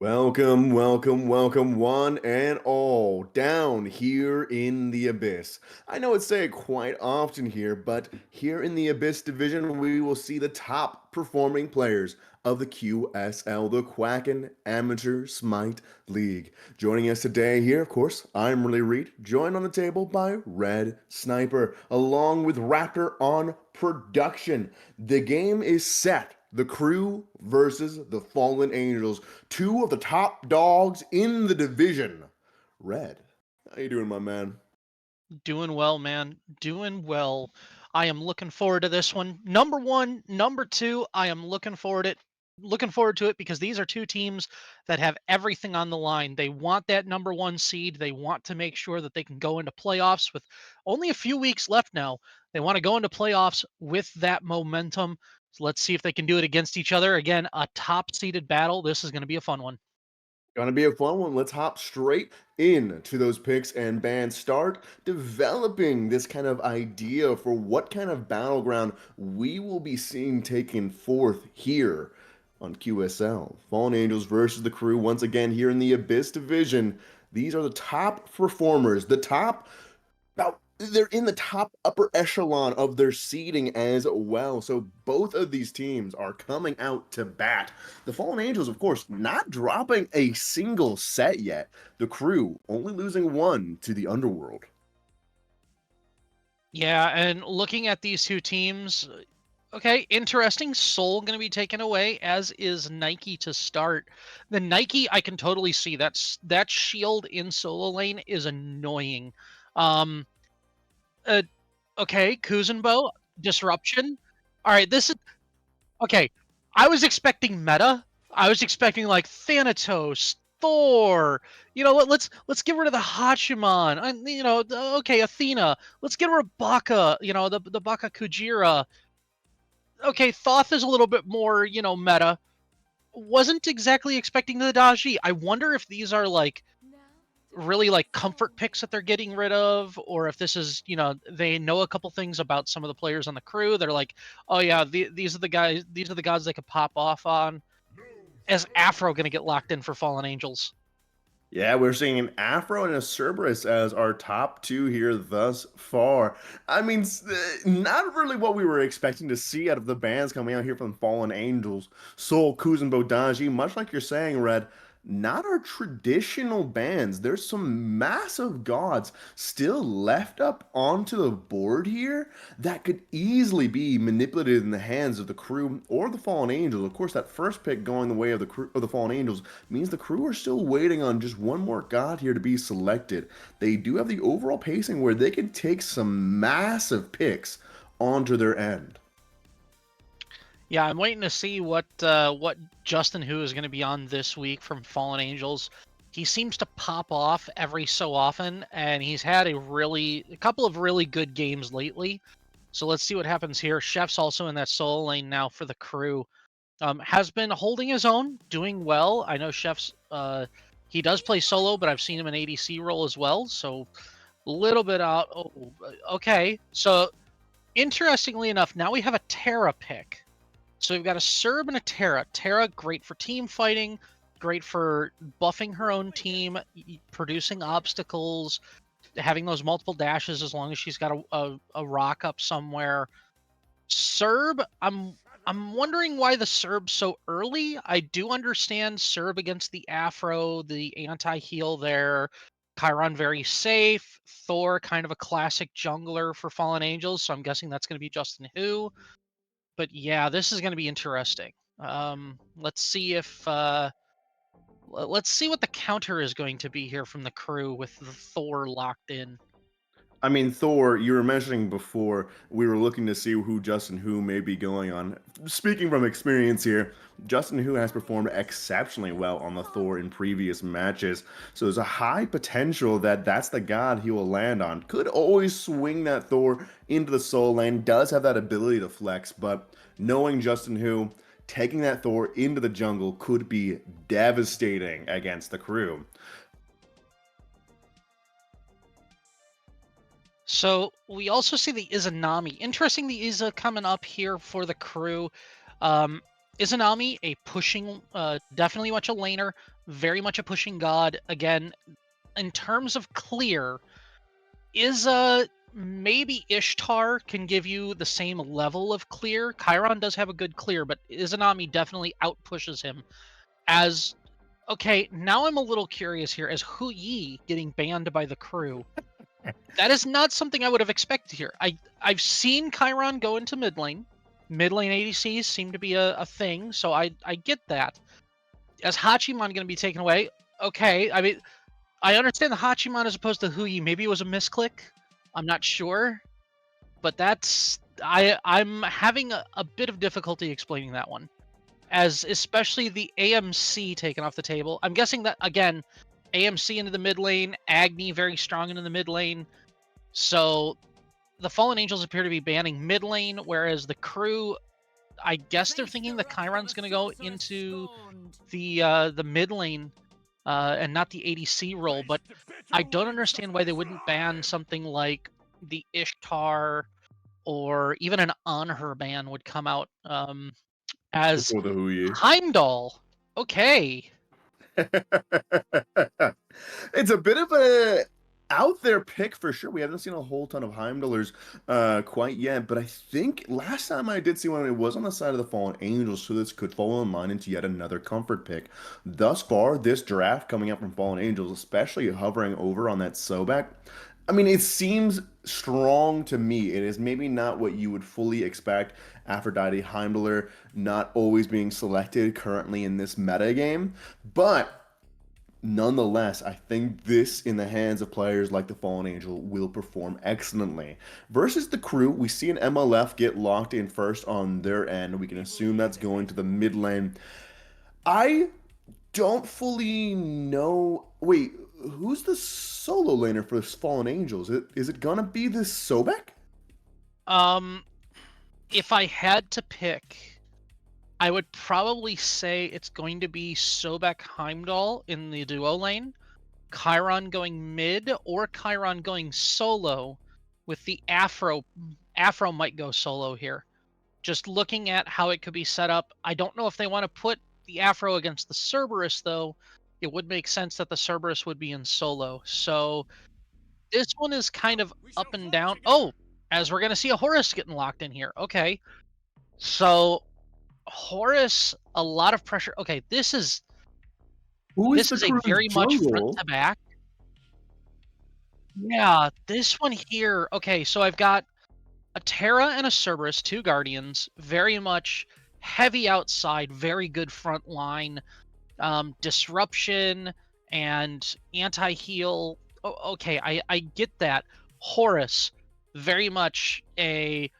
Welcome, welcome, welcome, one and all, down here in the Abyss. I know it's said quite often here, but here in the Abyss division, we will see the top performing players of the QSL, the Quacken Amateur Smite League. Joining us today here, of course, I'm Really Reed, joined on the table by Red Sniper, along with Raptor on production. The game is set. The Crew versus the Fallen Angels, two of the top dogs in the division. Red, how you doing, my man? Doing well, man. Doing well. I am looking forward to this one. Number one, number two, I am looking forward to it because these are two teams that have everything on the line. They want that number one seed. They want to make sure that they can go into playoffs with only a few weeks left now. They want to go into playoffs with that momentum. So let's see if they can do it against each other. Again, a top seeded battle. This is going to be a fun one. Gonna be a fun one. Let's hop straight into those picks and bands. Start developing this kind of idea for what kind of battleground we will be seeing taken forth here on QSL. Fallen Angels versus the Crew once again here in the Abyss division. These are the top performers, the top Now, they're in the top upper echelon of their seeding as well. So both of these teams are coming out to bat. The Fallen Angels, of course, not dropping a single set yet. The Crew only losing one to the Underworld. Yeah, and looking at these two teams, okay, interesting. Soul going to be taken away, as is Nike to start. The Nike, I can totally see that shield in solo lane is annoying. Um, uh, okay, Kuzenbo disruption. All right, this is okay. I was expecting meta. I was expecting like Thanatos, Thor. Let's get rid of the Hachiman. Okay, Athena. Let's get rid of Baka. The Baka Kujira. Okay, Thoth is a little bit more, meta. Wasn't exactly expecting the Daji. I wonder if these are like really like comfort picks that they're getting rid of, or if this is, they know a couple things about some of the players on the crew. They're like, oh yeah, these are the guys, these are the gods they could pop off on. Is Afro gonna get locked in for Fallen Angels? Yeah, we're seeing an Afro and a Cerberus as our top two here thus far. I mean, not really what we were expecting to see out of the bands coming out here from Fallen Angels. Soul, Kuz, and Bodaji, much like you're saying, Red, not our traditional bands. There's some massive gods still left up onto the board here that could easily be manipulated in the hands of the Crew or the Fallen Angels. Of course, that first pick going the way of the Crew of the Fallen Angels means the Crew are still waiting on just one more god here to be selected. They do have the overall pacing where they can take some massive picks onto their end. Yeah, I'm waiting to see what Justin Who is going to be on this week from Fallen Angels. He seems to pop off every so often, and he's had a couple of really good games lately. So let's see what happens here. Chef's also in that solo lane now for the crew. Has been holding his own, doing well. I know Chef's he does play solo, but I've seen him in ADC role as well. So a little bit out. Oh, okay. So interestingly enough, now we have a Terra pick. So we've got a Serb and a Terra. Terra, great for team fighting, great for buffing her own team, producing obstacles, having those multiple dashes as long as she's got a rock up somewhere. Serb, I'm wondering why the Serb so early. I do understand Serb against the Afro, the anti-heal there. Chiron very safe. Thor kind of a classic jungler for Fallen Angels, so I'm guessing that's going to be Justin Who. But yeah, this is going to be interesting. Let's see if let's see what the counter is going to be here from the crew with the Thor locked in. I mean, Thor, you were mentioning before we were looking to see who Justin Who may be going on. Speaking from experience here, Justin Who has performed exceptionally well on the Thor in previous matches. So there's a high potential that that's the god he will land on. Could always swing that Thor into the soul lane, does have that ability to flex, but knowing Justin Who, taking that Thor into the jungle could be devastating against the crew. So we also see the Izanami. Interesting, the Iza coming up here for the crew. Um, Izanami, a pushing, definitely much a laner, very much a pushing god. Again, in terms of clear, maybe Ishtar can give you the same level of clear. Chiron does have a good clear, but Izanami definitely outpushes him. As okay, now I'm a little curious here. As Hu Yi getting banned by the crew, that is not something I would have expected here. I've seen Chiron go into mid lane. Mid lane ADCs seem to be a thing, so I get that. As Hachiman going to be taken away, okay. I mean, I understand the Hachiman as opposed to Hui. Maybe it was a misclick. I'm not sure, but I'm having a bit of difficulty explaining that one, as especially the AMC taken off the table. I'm guessing that again, AMC into the mid lane, Agni very strong into the mid lane. So the Fallen Angels appear to be banning mid lane, whereas the crew, I guess they're thinking the Chiron's going to go into the mid lane and not the ADC role. But I don't understand why they wouldn't ban something like the Ishtar or even an On Her ban would come out as Before the Huyi. Heimdall. Okay. It's a bit of a out there pick for sure. We haven't seen a whole ton of Heimdallers quite yet, but I think last time I did see one, it was on the side of the Fallen Angels, so this could fall in line into yet another comfort pick. Thus far, this draft coming up from Fallen Angels, especially hovering over on that Sobek, I mean, it seems strong to me. It is maybe not what you would fully expect. Aphrodite Heimdallr not always being selected currently in this meta game, but nonetheless, I think this in the hands of players like the Fallen Angel will perform excellently. Versus the crew, we see an MLF get locked in first on their end. We can assume that's going to the mid lane. I don't fully know. Wait, who's the solo laner for this Fallen Angels? Is it gonna be this Sobek? Um, if I had to pick, I would probably say it's going to be Sobek Heimdall in the duo lane, Chiron going mid, or Chiron going solo with the Afro. Afro might go solo here. Just looking at how it could be set up, I don't know if they want to put the Afro against the Cerberus, though. It would make sense that the Cerberus would be in solo. So this one is kind of up and down. Oh, as we're going to see a Horus getting locked in here. Okay. So Horus, a lot of pressure. Okay, Who is this the is a crew's very much front jungle? to back. Yeah, this one here. Okay, so I've got a Terra and a Cerberus, two Guardians, very much heavy outside, very good front line, disruption and anti-heal. Okay, I get that. Horus, very much a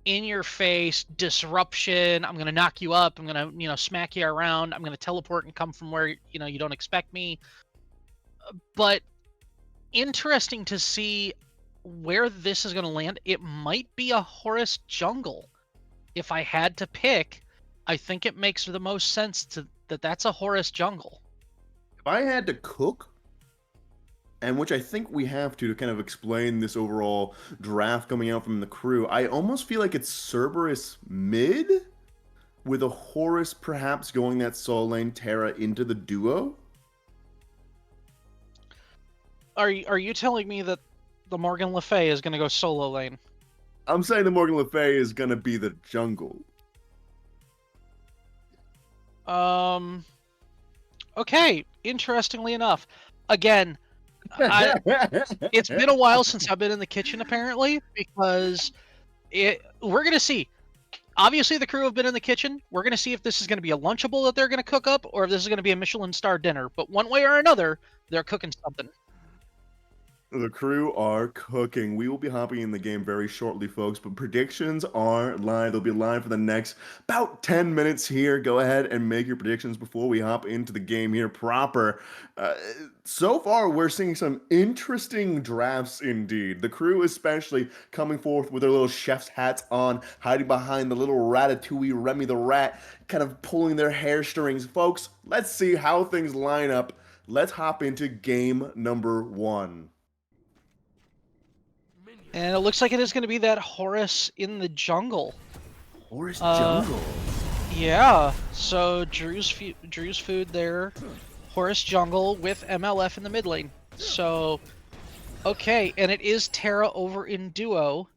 in-your-face disruption. I'm gonna knock you up. I'm gonna smack you around. I'm gonna teleport and come from where you don't expect me. But interesting to see where this is going to land. It might be a Horus jungle. If I had to pick, I think it makes the most sense that's a Horus jungle. If I had to cook, and which I think we have to kind of explain this overall draft coming out from the crew, I almost feel like it's Cerberus mid with a Horus perhaps going that solo lane Terra into the duo. Are you telling me that the Morgan Le Fay is going to go solo lane? I'm saying the Morgan Le Fay is gonna be the jungle. Um. Okay. Interestingly enough, again, I it's been a while since I've been in the kitchen apparently because we're gonna see. Obviously, the crew have been in the kitchen. We're going to see if this is going to be a Lunchable that they're going to cook up or if this is going to be a Michelin star dinner. But one way or another, they're cooking something. The crew are cooking. We will be hopping in the game very shortly, folks, but predictions are live. They'll be live for the next about 10 minutes here. Go ahead and make your predictions before we hop into the game here proper. So far, we're seeing some interesting drafts indeed. The crew, especially, coming forth with their little chef's hats on, hiding behind the little Ratatouille Remy the Rat, kind of pulling their hair strings. Folks, let's see how things line up. Let's hop into game number one. And it looks like it is going to be that Horus in the jungle. Forest Uh, Jungle. Yeah, so Drew's food there, Horus jungle with MLF in the mid lane. So okay, and it is Terra over in duo,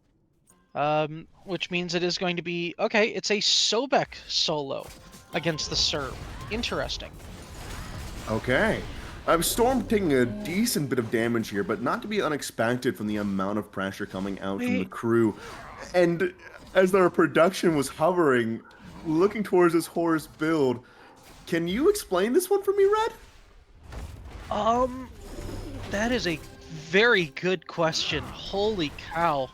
which means it is going to be okay. It's a Sobek solo against the Serb. Interesting. Okay. Storm taking a decent bit of damage here, but not to be unexpected from the amount of pressure coming out from the Wait, crew. And as their production was hovering, looking towards this Horus build, can you explain this one for me, Red? um, that is a very good question. Holy cow.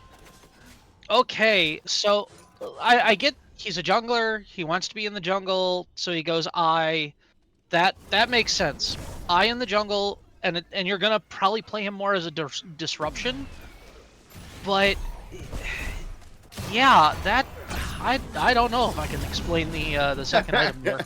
Okay, so I get he's a jungler. He wants to be in the jungle, so he goes I. That makes sense. I in the jungle, and you're gonna probably play him more as a disruption. But yeah, that I don't know if I can explain the second item there.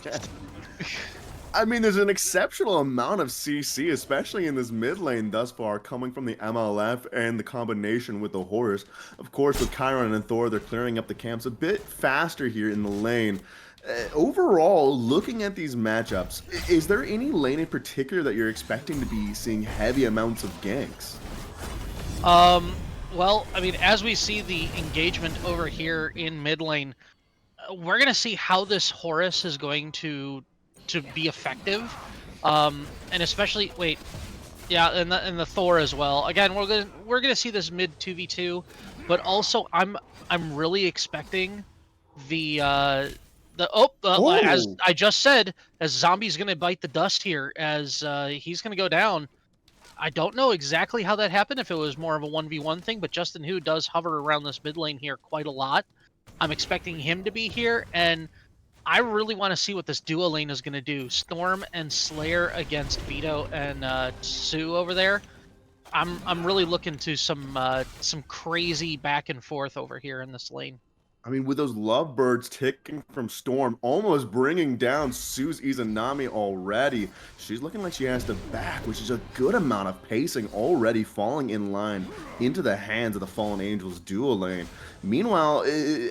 I mean, there's an exceptional amount of CC, especially in this mid lane thus far, coming from the MLF and the combination with the Horus. Of course, with Chiron and Thor, they're clearing up the camps a bit faster here in the lane. Overall, looking at these matchups, is there any lane in particular that you're expecting to be seeing heavy amounts of ganks? Um, well, I mean, as we see the engagement over here in mid lane, we're gonna see how this Horus is going to be effective. And especially wait, yeah, and the Thor as well. Again, we're gonna see this mid 2v2, but also I'm really expecting as Oh, I just said, as Zombie's gonna bite the dust here, as he's gonna go down. I don't know exactly how that happened, if it was more of a 1v1 thing, but Justin Hu does hover around this mid lane here quite a lot. I'm expecting him to be here, and I really want to see what this duo lane is going to do. Storm and Slayer against Vito and Sue over there. I'm really looking to some crazy back and forth over here in this lane. I mean, with those lovebirds ticking from Storm, almost bringing down Suze Izanami already. She's looking like she has to back, which is a good amount of pacing already falling in line into the hands of the Fallen Angels duo lane. Meanwhile,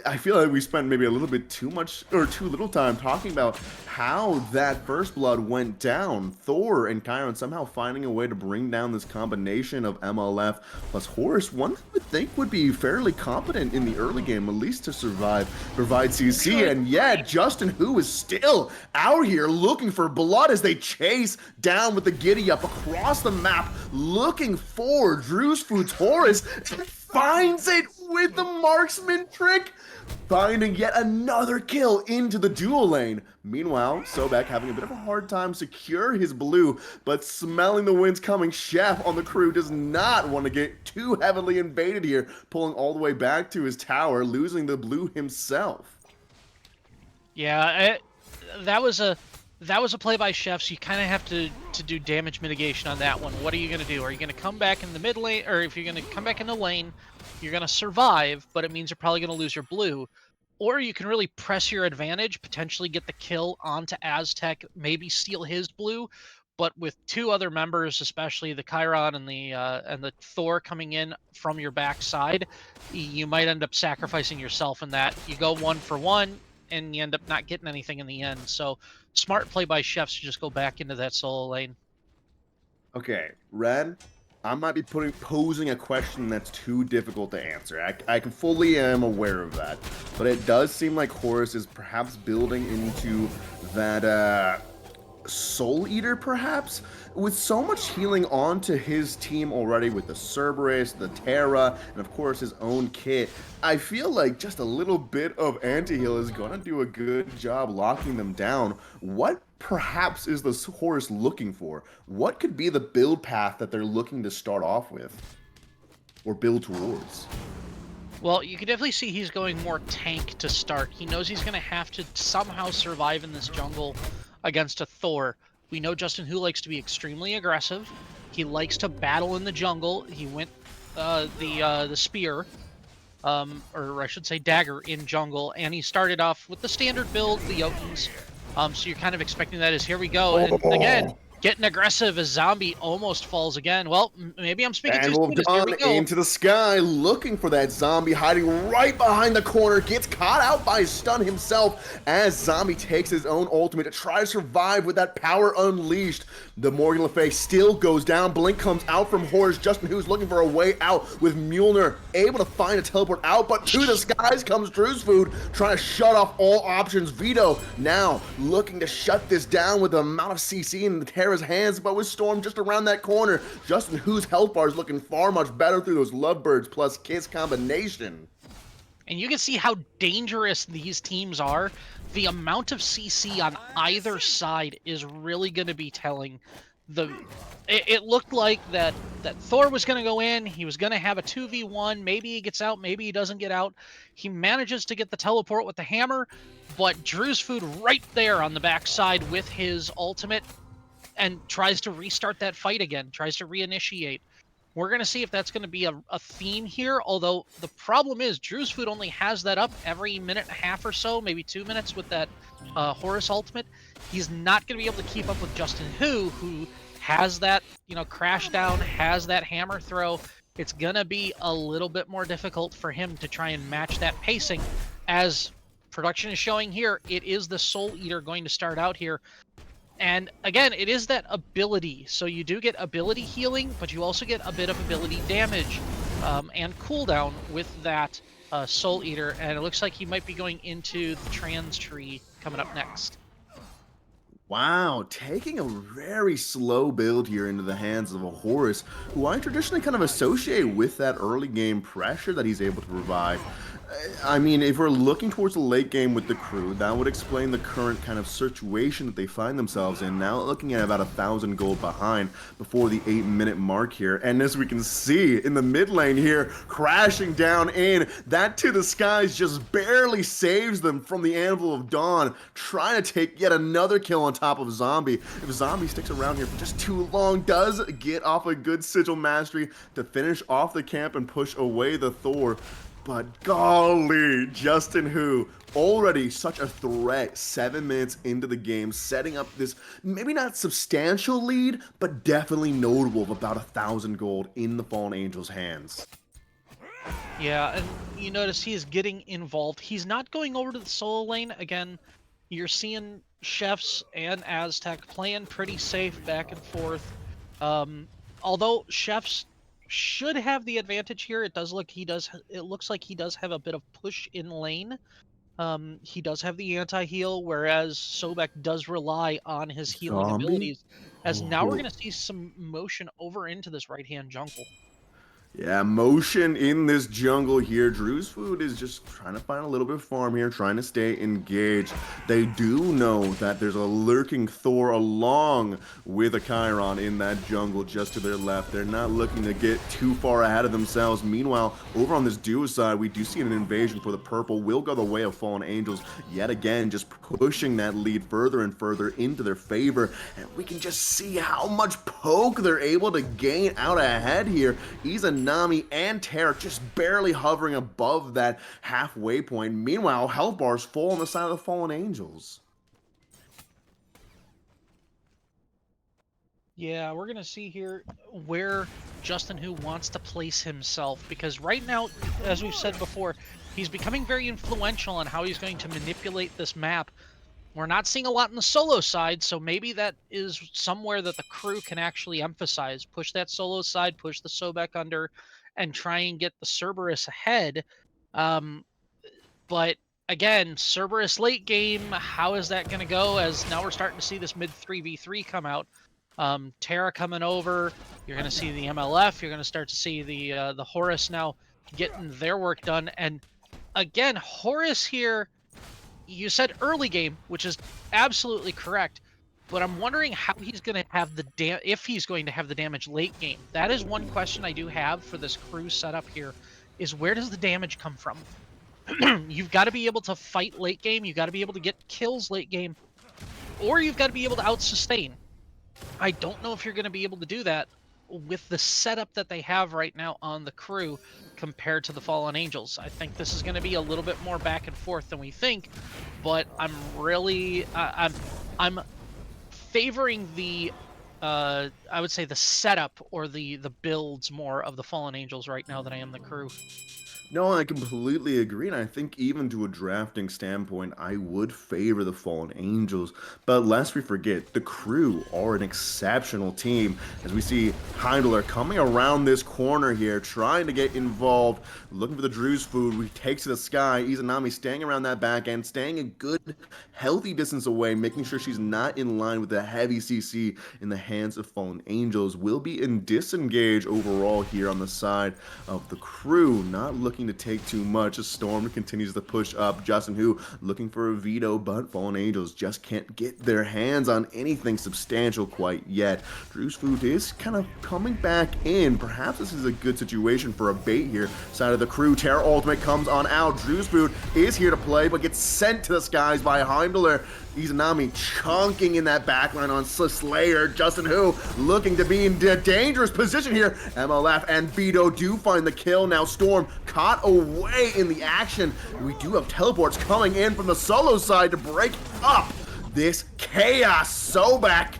I feel like we spent maybe a little bit too much or too little time talking about how that first blood went down. Thor and Chiron somehow finding a way to bring down this combination of MLF plus Horus, one would think would be fairly competent in the early game, at least to survive, provide CC, and yet Justin Hu is still out here looking for blood as they chase down with the giddy up across the map, looking for Drew's Food's Horus, and finds it with the marksman trick, finding yet another kill into the dual lane. Meanwhile, Sobek having a bit of a hard time secure his blue, but smelling the winds coming, Chef on the crew does not want to get too heavily invaded here, pulling all the way back to his tower, losing the blue himself. Yeah, that was a play by Chef. So you kind of have to do damage mitigation on that one. What are you gonna do? Are you gonna come back in the mid lane, or if you're gonna come back in the lane, you're gonna survive, but it means you're probably gonna lose your blue. Or you can really press your advantage, potentially get the kill onto Aztec, maybe steal his blue. But with two other members, especially the Chiron and the Thor coming in from your backside, you might end up sacrificing yourself in that. You go 1-for-1, and you end up not getting anything in the end. So smart play by Chefs to just go back into that solo lane. Okay, Red, I might be posing a question that's too difficult to answer. I can fully am aware of that, but it does seem like Horus is perhaps building into that Soul Eater, perhaps, with so much healing onto his team already with the Cerberus, the Terra, and of course his own kit. I feel like just a little bit of anti-heal is going to do a good job locking them down. What perhaps is the Horus looking for? What could be the build path that they're looking to start off with or build towards? Well, you can definitely see he's going more tank to start. He knows he's going to have to somehow survive in this jungle against a Thor. We know Justin Hu likes to be extremely aggressive. He likes to battle in the jungle. He went the spear, or I should say dagger in jungle, and he started off with the standard build, the Jotuns. So you're kind of expecting that as here we go, and again, getting aggressive as Zombie almost falls again. Well, maybe I'm speaking too Anvil of soon, as here Dawn we go. into the sky, looking for that zombie hiding right behind the corner. Gets caught out by stun himself as Zombie takes his own ultimate to try to survive with that power unleashed. The Morgan Le Fay still goes down. Blink comes out from Horus. Justin who's looking for a way out with Mjolnir able to find a teleport out, but to the skies comes Drew's Food trying to shut off all options. Vito now looking to shut this down with the amount of CC in the Terra's hands, but with Storm just around that corner. Justin whose health bar is looking far much better through those Lovebirds plus Kiss combination. And you can see how dangerous these teams are. The amount of CC on either side is really going to be telling. It looked like that Thor was going to go in. He was going to have a 2v1. Maybe he gets out. Maybe he doesn't get out. He manages to get the teleport with the hammer, but Drew's Food right there on the backside with his ultimate and tries to restart that fight again. Tries to reinitiate. We're going to see if that's going to be a theme here, although the problem is Drew's Food only has that up every minute and a half or so, maybe 2 minutes with that Horus ultimate. He's not going to be able to keep up with Justin who has that, crash down, has that hammer throw. It's going to be a little bit more difficult for him to try and match that pacing. As production is showing here, it is the Soul Eater going to start out here. And again, it is that ability. So you do get ability healing, but you also get a bit of ability damage and cooldown with that Soul Eater. And it looks like he might be going into the trans tree coming up next. Wow, taking a very slow build here into the hands of a Horus, who I traditionally kind of associate with that early game pressure that he's able to provide. I mean, if we're looking towards the late game with the crew, that would explain the current kind of situation that they find themselves in. Now looking at about 1,000 gold behind before the 8-minute mark here. And as we can see in the mid lane here, crashing down in, that to the skies just barely saves them from the Anvil of Dawn, trying to take yet another kill on top of Zombie. If Zombie sticks around here for just too long, does get off a good sigil mastery to finish off the camp and push away the Thor. But golly, Justin who already such a threat 7 minutes into the game, setting up this maybe not substantial lead, but definitely notable of about 1,000 gold in the Fallen Angels' hands. Yeah, and you notice he is getting involved. He's not going over to the solo lane. Again, you're seeing Chefs and Aztec playing pretty safe back and forth. Although Chefs should have the advantage here. It looks like he does have a bit of push in lane. He does have the anti-heal, whereas Sobek does rely on his healing Zombie? abilities. As now we're Oh. going to see some motion over into this right-hand jungle. Yeah, motion in this jungle here. Drew's Food is just trying to find a little bit of farm here, trying to stay engaged. They do know that there's a lurking Thor along with a Chiron in that jungle just to their left. They're not looking to get too far ahead of themselves. Meanwhile, over on this duo side, we do see an invasion for the purple. Will go the way of Fallen Angels yet again, just pushing that lead further and further into their favor. And we can just see how much poke they're able to gain out ahead here. Izanami and Terra just barely hovering above that halfway point. Meanwhile, health bars full on the side of the Fallen Angels. Yeah, we're going to see here where Justin who wants to place himself, because right now, as we've said before, he's becoming very influential on how he's going to manipulate this map. We're not seeing a lot on the solo side, so maybe that is somewhere that the crew can actually emphasize. Push that solo side, push the Sobek under, and try and get the Cerberus ahead. But again, Cerberus late game, how is that going to go? As now we're starting to see this mid 3v3 come out. Terra coming over. You're going to see the MLF. You're going to start to see the Horus now getting their work done. And again, Horus here, you said early game, which is absolutely correct. But I'm wondering how he's going to have if he's going to have the damage late game. That is one question I do have for this crew setup here, is where does the damage come from? You've got to be able to fight late game. You've got to be able to get kills late game. Or you've got to be able to out-sustain. I don't know if you're going to be able to do that with the setup that they have right now on the crew compared to the Fallen Angels. I think this is going to be a little bit more back and forth than we think, but I'm really I'm favoring the I would say the setup or the builds more of the Fallen Angels right now than I am the crew. No, I completely agree, and I think even to a drafting standpoint, I would favor the Fallen Angels. But lest we forget, the crew are an exceptional team, as we see Heindler coming around this corner here, trying to get involved, looking for the Drew's food. He takes to the sky. Izanami staying around that back end, staying a good, healthy distance away, making sure she's not in line with the heavy CC in the hands of Fallen Angels. Will be in disengage overall here on the side of the crew, not looking to take too much as Storm continues to push up. Justin Who looking for a veto, but Fallen Angels just can't get their hands on anything substantial quite yet. Drew's food is kind of coming back in. Perhaps this is a good situation for a bait here. Side of the crew, Terror Ultimate comes on out. Drew's food is here to play, but gets sent to the skies by Heimdallr. Izanami chunking in that backline on Slayer. Justin Who looking to be in a dangerous position here. MLF and Vito do find the kill. Now Storm caught away in the action. We do have teleports coming in from the solo side to break up this chaos. Sobek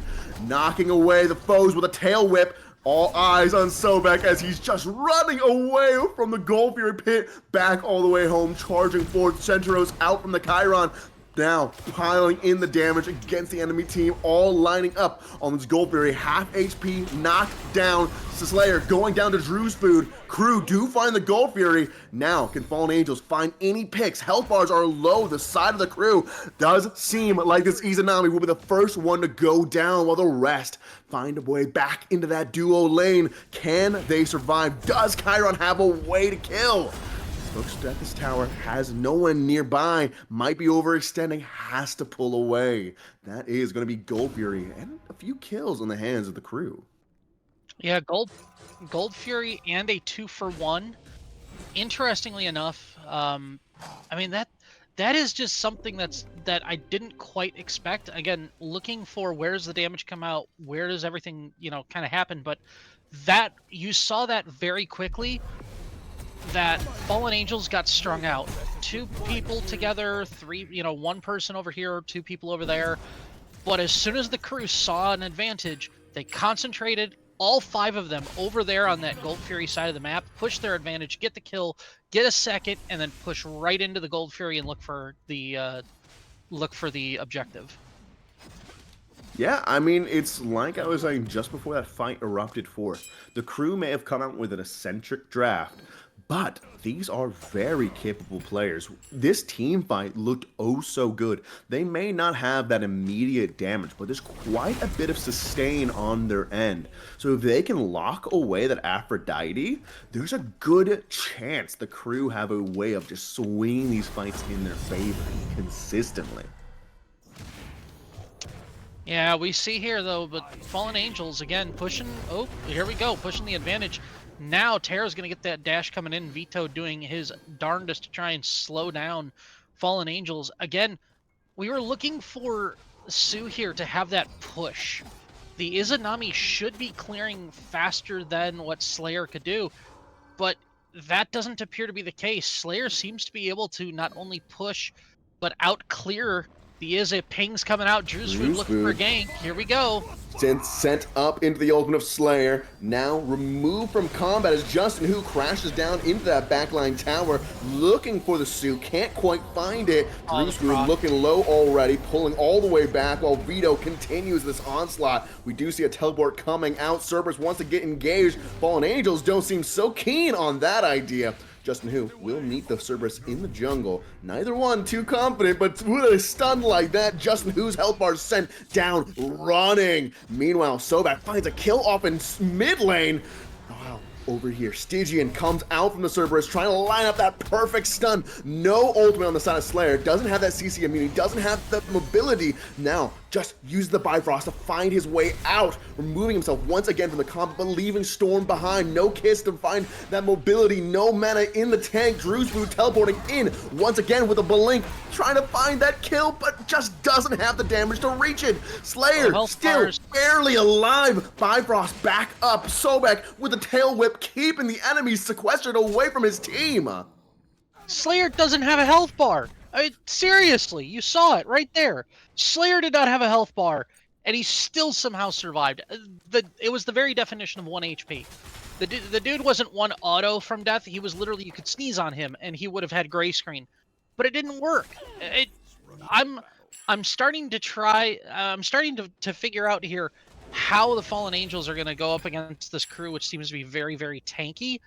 knocking away the foes with a tail whip. All eyes on Sobek as he's just running away from the Gold Fury pit, back all the way home, charging forward. Centauros out from the Chiron. Now piling in the damage against the enemy team, all lining up on this Gold Fury. Half HP knocked down. Slayer going down to Drew's food. Crew do find the Gold Fury. Now can Fallen Angels find any picks? Health bars are low. The side of the crew does seem like this Izanami will be the first one to go down, while the rest find a way back into that duo lane. Can they survive? Does Chiron have a way to kill? Looks at this tower, has no one nearby, might be overextending, has to pull away. That is going to be Gold Fury and a few kills on the hands of the crew. Yeah, Gold Fury and a 2-for-1. Interestingly enough, I mean that is just something that I didn't quite expect. Again, looking for where does the damage come out, where does everything kind of happen, but that you saw that very quickly. That Fallen Angels got strung out. Two people together, three, one person over here, two people over there. But as soon as the crew saw an advantage, they concentrated all 5 of them over there on that Gold Fury side of the map, push their advantage, get the kill, get a second, and then push right into the Gold Fury and look for the objective. Yeah, I mean, it's like I was saying just before that fight erupted forth. The crew may have come out with an eccentric draft, but these are very capable players. This team fight looked oh so good. They may not have that immediate damage, but there's quite a bit of sustain on their end. So if they can lock away that Aphrodite, there's a good chance the crew have a way of just swinging these fights in their favor consistently. Yeah, we see here though, but Fallen Angels again pushing. Oh, here we go, pushing the advantage. Now Terra's gonna get that dash coming in. Vito doing his darndest to try and slow down Fallen Angels. Again, we were looking for Sue here to have that push. The Izanami should be clearing faster than what Slayer could do, but that doesn't appear to be the case. Slayer seems to be able to not only push, but out clear the Izzy. Ping's coming out. Drew's food looking for a gank. Here we go. Sent up into the ultimate of Slayer, now removed from combat as Justin Who crashes down into that backline tower, looking for the suit, can't quite find it. Drew's food looking low already, pulling all the way back while Vito continues this onslaught. We do see a teleport coming out. Cerberus wants to get engaged. Fallen Angels don't seem so keen on that idea. Justin Who will meet the Cerberus in the jungle. Neither one too confident, but with a stun like that, Justin Who's health bar sent down running. Meanwhile, Sobek finds a kill off in mid lane. Wow. Over here, Stygian comes out from the Cerberus, trying to line up that perfect stun. No ultimate on the side of Slayer, doesn't have that CC immunity, doesn't have the mobility. Now, just use the Bifrost to find his way out, removing himself once again from the combat, but leaving Storm behind. No Kiss to find that mobility, no mana in the tank. Drew's food teleporting in once again with a Blink, trying to find that kill, but just doesn't have the damage to reach it. Slayer still barely alive. Bifrost back up. Sobek with the tail whip, keeping the enemies sequestered away from his team. Slayer doesn't have a health bar. I mean, seriously, you saw it right there. Slayer did not have a health bar, and he still somehow survived. It was the very definition of 1 HP. The dude wasn't one auto from death. He was literally, you could sneeze on him and he would have had gray screen, but it didn't work. I'm I'm starting to try. I'm starting to figure out here how the Fallen Angels are going to go up against this crew, which seems to be very, very tanky.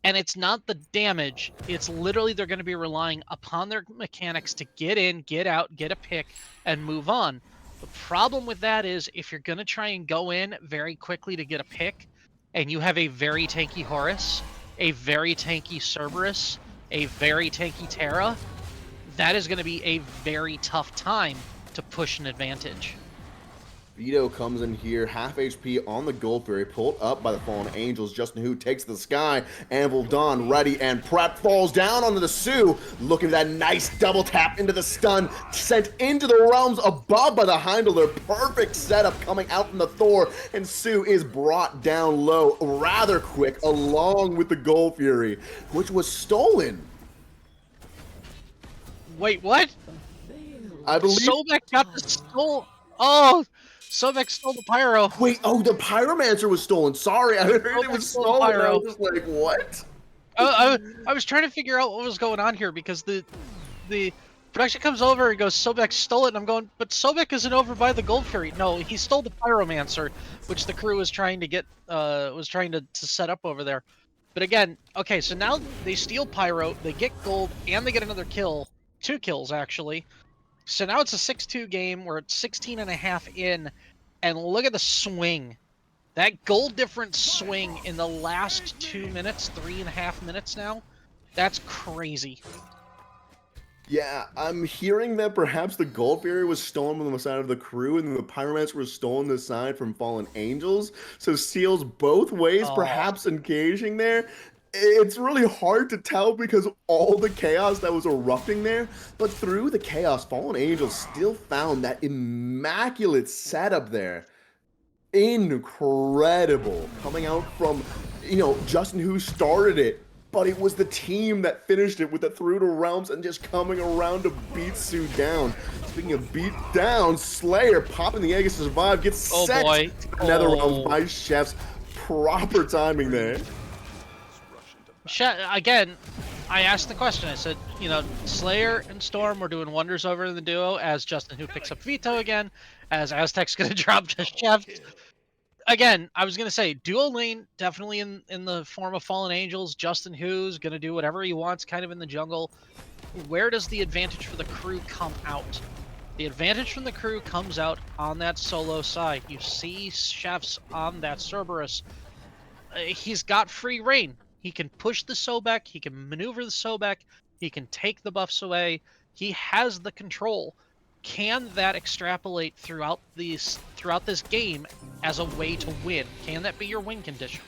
And it's not the damage. It's literally they're going to be relying upon their mechanics to get in, get out, get a pick, and move on. The problem with that is if you're going to try and go in very quickly to get a pick, and you have a very tanky Horus, a very tanky Cerberus, a very tanky Terra, that is going to be a very tough time to push an advantage. Vito comes in here, half HP on the Gold Fury, pulled up by the Fallen Angels. Justin Who takes the sky. Anvil Dawn ready and prep, falls down onto the Sue, looking at that nice double tap into the stun, sent into the realms above by the Heimdallr. Perfect setup coming out from the Thor, and Sue is brought down low rather quick, along with the Gold Fury, which was stolen. Wait, what? I believe Sobek got the stole. Oh, Sobek stole the pyro. Wait, oh, the Pyromancer was stolen. Sorry, I heard it was stolen. I was just like, what? I was trying to figure out what was going on here because the production comes over and goes, Sobek stole it, and I'm going, but Sobek isn't over by the Gold Fury. No, he stole the Pyromancer, which the crew was trying to get, to set up over there. But again, okay, so now they steal Pyro, they get gold, and they get another kill. 2 kills, actually. So now it's a 6-2 game. We're at 16 and a half in, and look at the swing. That gold difference swing in the last 2 minutes, 3.5 minutes now, that's crazy. Yeah, I'm hearing that perhaps the Gold Fury was stolen from the side of the crew, and the Pyromancer was stolen this side from Fallen Angels. So Seal's both ways, perhaps engaging there. It's really hard to tell because all the chaos that was erupting there, but through the chaos, Fallen Angels still found that immaculate setup there. Incredible. Coming out from, Justin Who started it, but it was the team that finished it with the through to realms and just coming around to beat Sue down. Speaking of beat down, Slayer popping the egg to survive, gets sent to the nether realms by Chef's. Proper timing there. Again, I asked the question. I said, Slayer and Storm were doing wonders over in the duo as Justin Who picks up Veto again, as Aztec's going to drop to Chef. Again, I was going to say, duo lane definitely in the form of Fallen Angels. Justin Who's going to do whatever he wants kind of in the jungle. Where does the advantage for the crew come out? The advantage from the crew comes out on that solo side. You see Chef's on that Cerberus. He's got free reign. He can push the Sobek, he can maneuver the Sobek, he can take the buffs away. He has the control. Can that extrapolate throughout this game as a way to win? Can that be your win condition?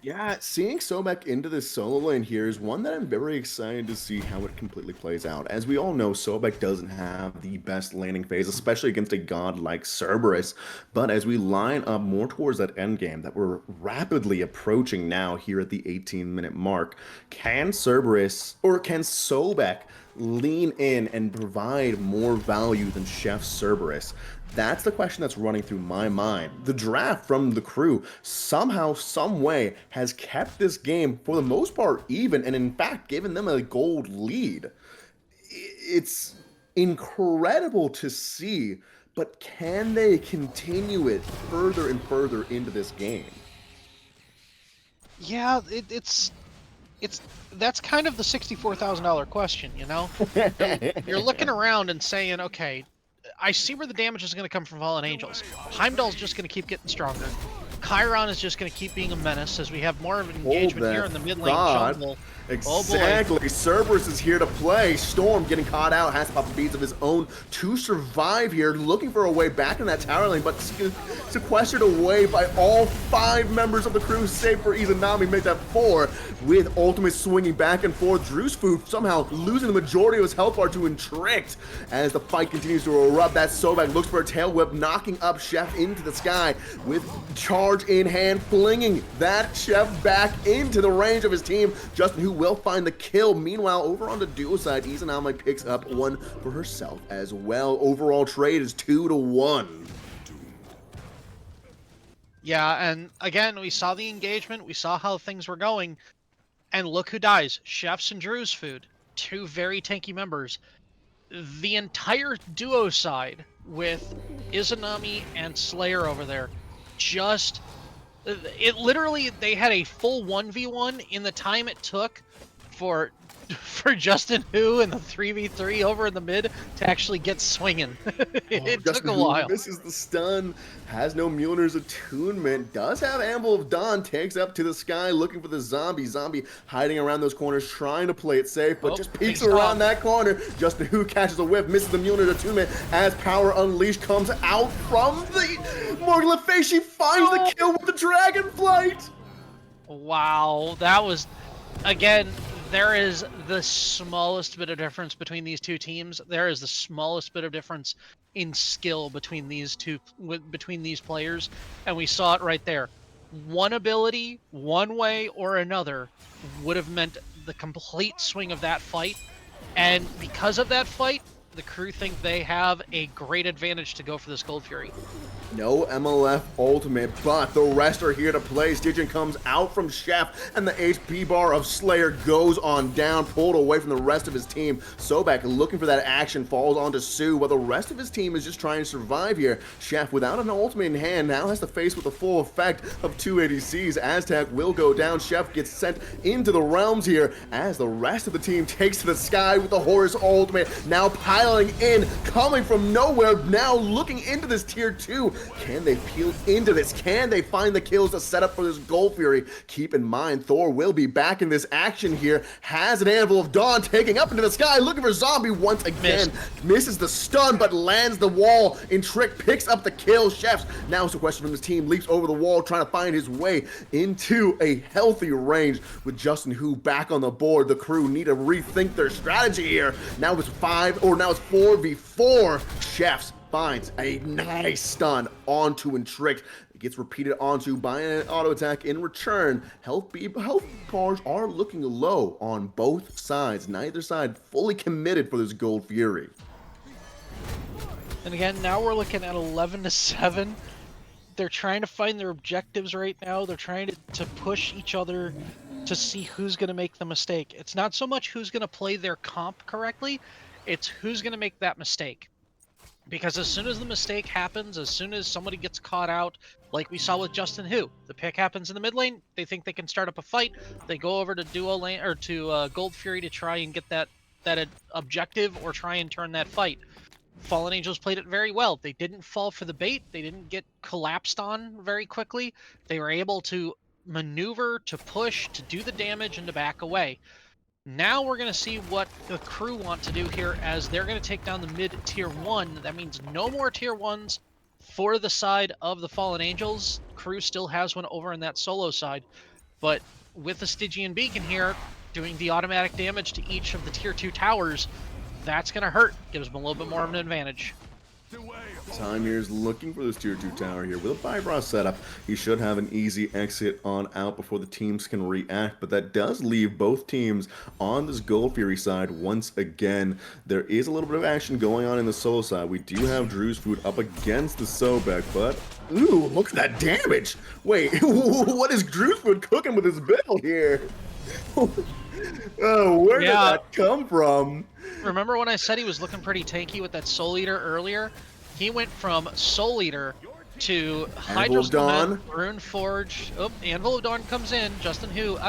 Yeah, seeing Sobek into this solo lane here is one that I'm very excited to see how it completely plays out. As we all know, Sobek doesn't have the best laning phase, especially against a god like Cerberus. But as we line up more towards that endgame that we're rapidly approaching now here at the 18-minute mark, can Cerberus, or can Sobek lean in and provide more value than Chef Cerberus? That's the question that's running through my mind. The draft from the crew somehow, some way, has kept this game for the most part even, and in fact given them a gold lead. It's incredible to see, but can they continue it further and further into this game? Yeah, it's that's kind of the $64,000 question, You're looking around and saying, okay, I see where the damage is going to come from Fallen Angels. Heimdall's just going to keep getting stronger. Chiron is just going to keep being a menace as we have more of an engagement here in the mid lane jungle. Exactly. Oh Cerberus is here to play. Storm getting caught out, has to pop the beads of his own to survive here, looking for a way back in that tower lane, but sequestered away by all 5 members of the crew, save for Izanami, make that 4, with ultimate swinging back and forth. Drew's food somehow losing the majority of his health bar to Intrict as the fight continues to erupt. That Sobek looks for a tail whip, knocking up Chef into the sky with charge charge in hand, flinging that Chef back into the range of his team. Justin, who will find the kill. Meanwhile, over on the duo side, Izanami picks up one for herself as well. Overall trade is 2-1. Yeah, and again, we saw the engagement, we saw how things were going, and look who dies. Chef's and Drew's food. Two very tanky members. The entire duo side with Izanami and Slayer over there, just it literally they had a full 1v1 in the time it took for Justin Hu and the 3v3 over in the mid to actually get swinging. It took Justin a Hu while. misses the stun, has no Mjolnir's attunement, does have Anvil of Dawn, takes up to the sky looking for the zombie. Zombie hiding around those corners, trying to play it safe, but just peeks around that corner. Justin Hu catches a whiff, misses the Mjolnir's attunement as Power Unleashed comes out from the Morgan Le Fay. She finds the kill with the Dragon Flight. Wow, that was, again, there is the smallest bit of difference between these two teams. There is the smallest bit of difference in skill between these players, and we saw it right there. One ability, one way or another, would have meant the complete swing of that fight, and because of that fight, the crew think they have a great advantage to go for this Gold Fury. No MLF ultimate, but the rest are here to play. Stygian comes out from Chef, and the HP bar of Slayer goes on down, pulled away from the rest of his team. Sobek looking for that action, falls onto Sue, while the rest of his team is just trying to survive here. Chef, without an ultimate in hand, now has to face with the full effect of 2 ADCs. Aztec will go down. Chef gets sent into the realms here as the rest of the team takes to the sky with the Horus ultimate, now piling in, coming from nowhere, now looking into this tier 2. Can they peel into this? Can they find the kills to set up for this Gold Fury? Keep in mind, Thor will be back in this action here. Has an Anvil of Dawn, taking up into the sky, looking for Zombie once again. Misses the stun, but lands the wall. In Trick picks up the kill. Chefs, now it's a question from his team, leaps over the wall, trying to find his way into a healthy range. With Justin Hu back on the board, the crew need to rethink their strategy here. Now it's 4v4. Chefs finds a nice stun onto Intrict. It gets repeated onto by an auto attack in return. Health bars are looking low on both sides. Neither side fully committed for this Gold Fury. And again, now we're looking at 11-7. They're trying to find their objectives right now. They're trying to push each other to see who's going to make the mistake. It's not so much who's going to play their comp correctly, it's who's going to make that mistake. Because as soon as the mistake happens, as soon as somebody gets caught out, like we saw with Justin Hu, the pick happens in the mid lane, they think they can start up a fight, they go over to duo lane or to Gold Fury to try and get that objective or try and turn that fight. Fallen Angels played it very well. They didn't fall for the bait, they didn't get collapsed on very quickly. They were able to maneuver, to push, to do the damage, and to back away. Now we're going to see what the crew want to do here as they're going to take down the mid tier 1. That means no more tier 1s for the side of the Fallen Angels. Crew still has one over on that solo side, but with the Stygian Beacon here doing the automatic damage to each of the tier 2 towers, that's going to hurt. Gives them a little bit more of an advantage. Time here is looking for this tier 2 tower here. With a Vibra setup, he should have an easy exit on out before the teams can react, but that does leave both teams on this Gold Fury side once again. There is a little bit of action going on in the solo side. We do have Drew's food up against the Sobek, but ooh, look at that damage. Wait, what is Drew's food cooking with his build here? Oh, where did that come from? Remember when I said he was looking pretty tanky with that Soul Eater earlier? He went from Soul Eater to Hydro Dawn, Rune Forge. Oh, Anvil of Dawn comes in. Justin Hu.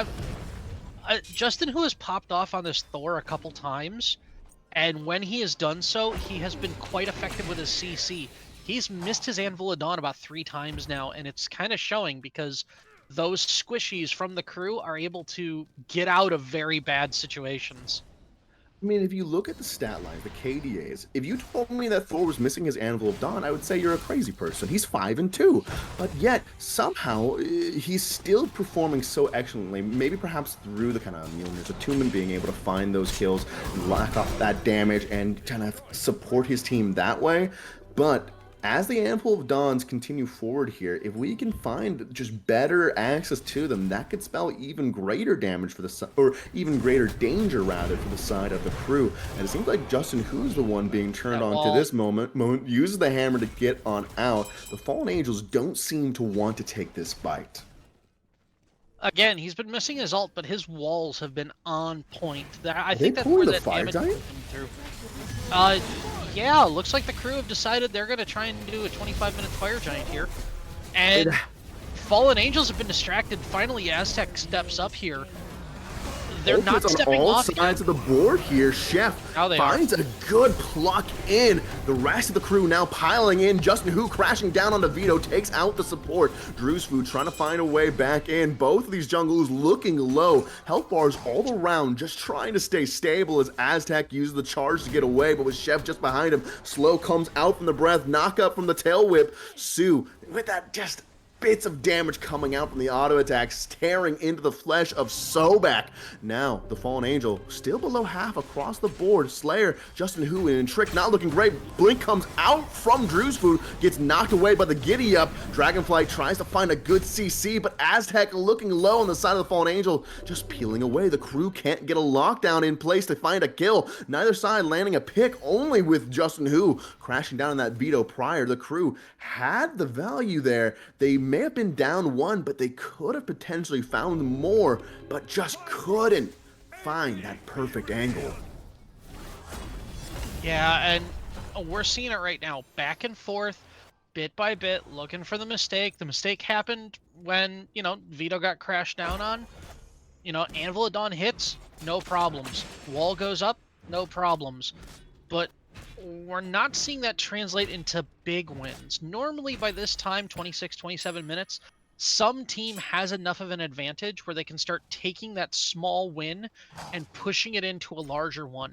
Justin Hu has popped off on this Thor a couple times, and when he has done so, he has been quite effective with his CC. He's missed his Anvil of Dawn about 3 times now, and it's kind of showing because those squishies from the crew are able to get out of very bad situations. I mean, if you look at the stat lines, the KDAs, if you told me that Thor was missing his Anvil of Dawn, I would say you're a crazy person. He's 5-2, but yet somehow he's still performing so excellently. Maybe perhaps through the kind of Mjolnir's attunement, being able to find those kills, lock off that damage, and kind of support his team that way. But As the handful of Dons continue forward here, if we can find just better access to them, that could spell even greater damage for the or even greater danger rather for the side of the crew. And it seems like Justin, who's the one being turned That on to wall. this moment, uses the hammer to get on out. The Fallen Angels don't seem to want to take this bite. Again, he's been missing his ult, but his walls have been on point. I Are they think that's pulling where the that Fire damage is Giant? coming through. Uh, yeah, looks like the crew have decided they're going to try and do a 25-minute Fire Giant here. It, And Fallen Angels have been distracted. Finally, Aztec steps up here. They're not Ultimates on stepping all off yet. sides of the board here. Chef Now they finds a good pluck in. The rest of the crew now piling in. Justin Who crashing down onto Vito takes out the support. Drew's Food trying to find a way back in. Both of these jungles looking low. Health bars all around, just trying to stay stable as Aztec uses the charge to get away, but with Chef just behind him. Slow comes out from the breath. Knock up from the tail whip. Sue with that just bits of damage coming out from the auto attacks, tearing into the flesh of Sobek. Now, the Fallen Angel still below half across the board. Slayer, Justin Who, and Trick not looking great. Blink comes out from Drew's Food, gets knocked away by the Giddy Up. Dragonflight tries to find a good CC, but Aztec looking low on the side of the Fallen Angel, just peeling away. The crew can't get a lockdown in place to find a kill. Neither side landing a pick, only with Justin Who crashing down in that Vito prior. The crew had the value there. They may have been down one, but they could have potentially found more, but just couldn't find that perfect angle. Yeah, and we're seeing it right now. Back and forth, bit by bit, looking for the mistake. The mistake happened when, Vito got crashed down on. Anvil of Dawn hits, no problems. Wall goes up, no problems. But we're not seeing that translate into big wins. Normally by this time, 26, 27 minutes, some team has enough of an advantage where they can start taking that small win and pushing it into a larger one.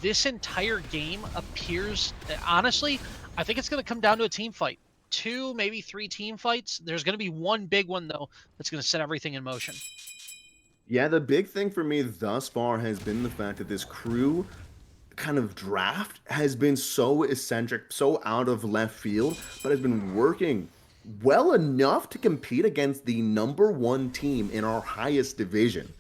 This entire game appears, honestly, I think it's going to come down to a team fight. 2, maybe 3 team fights. There's going to be one big one, though, that's going to set everything in motion. Yeah, the big thing for me thus far has been the fact that this crew kind of draft has been so eccentric, so out of left field, but has been working well enough to compete against the number one team in our highest division.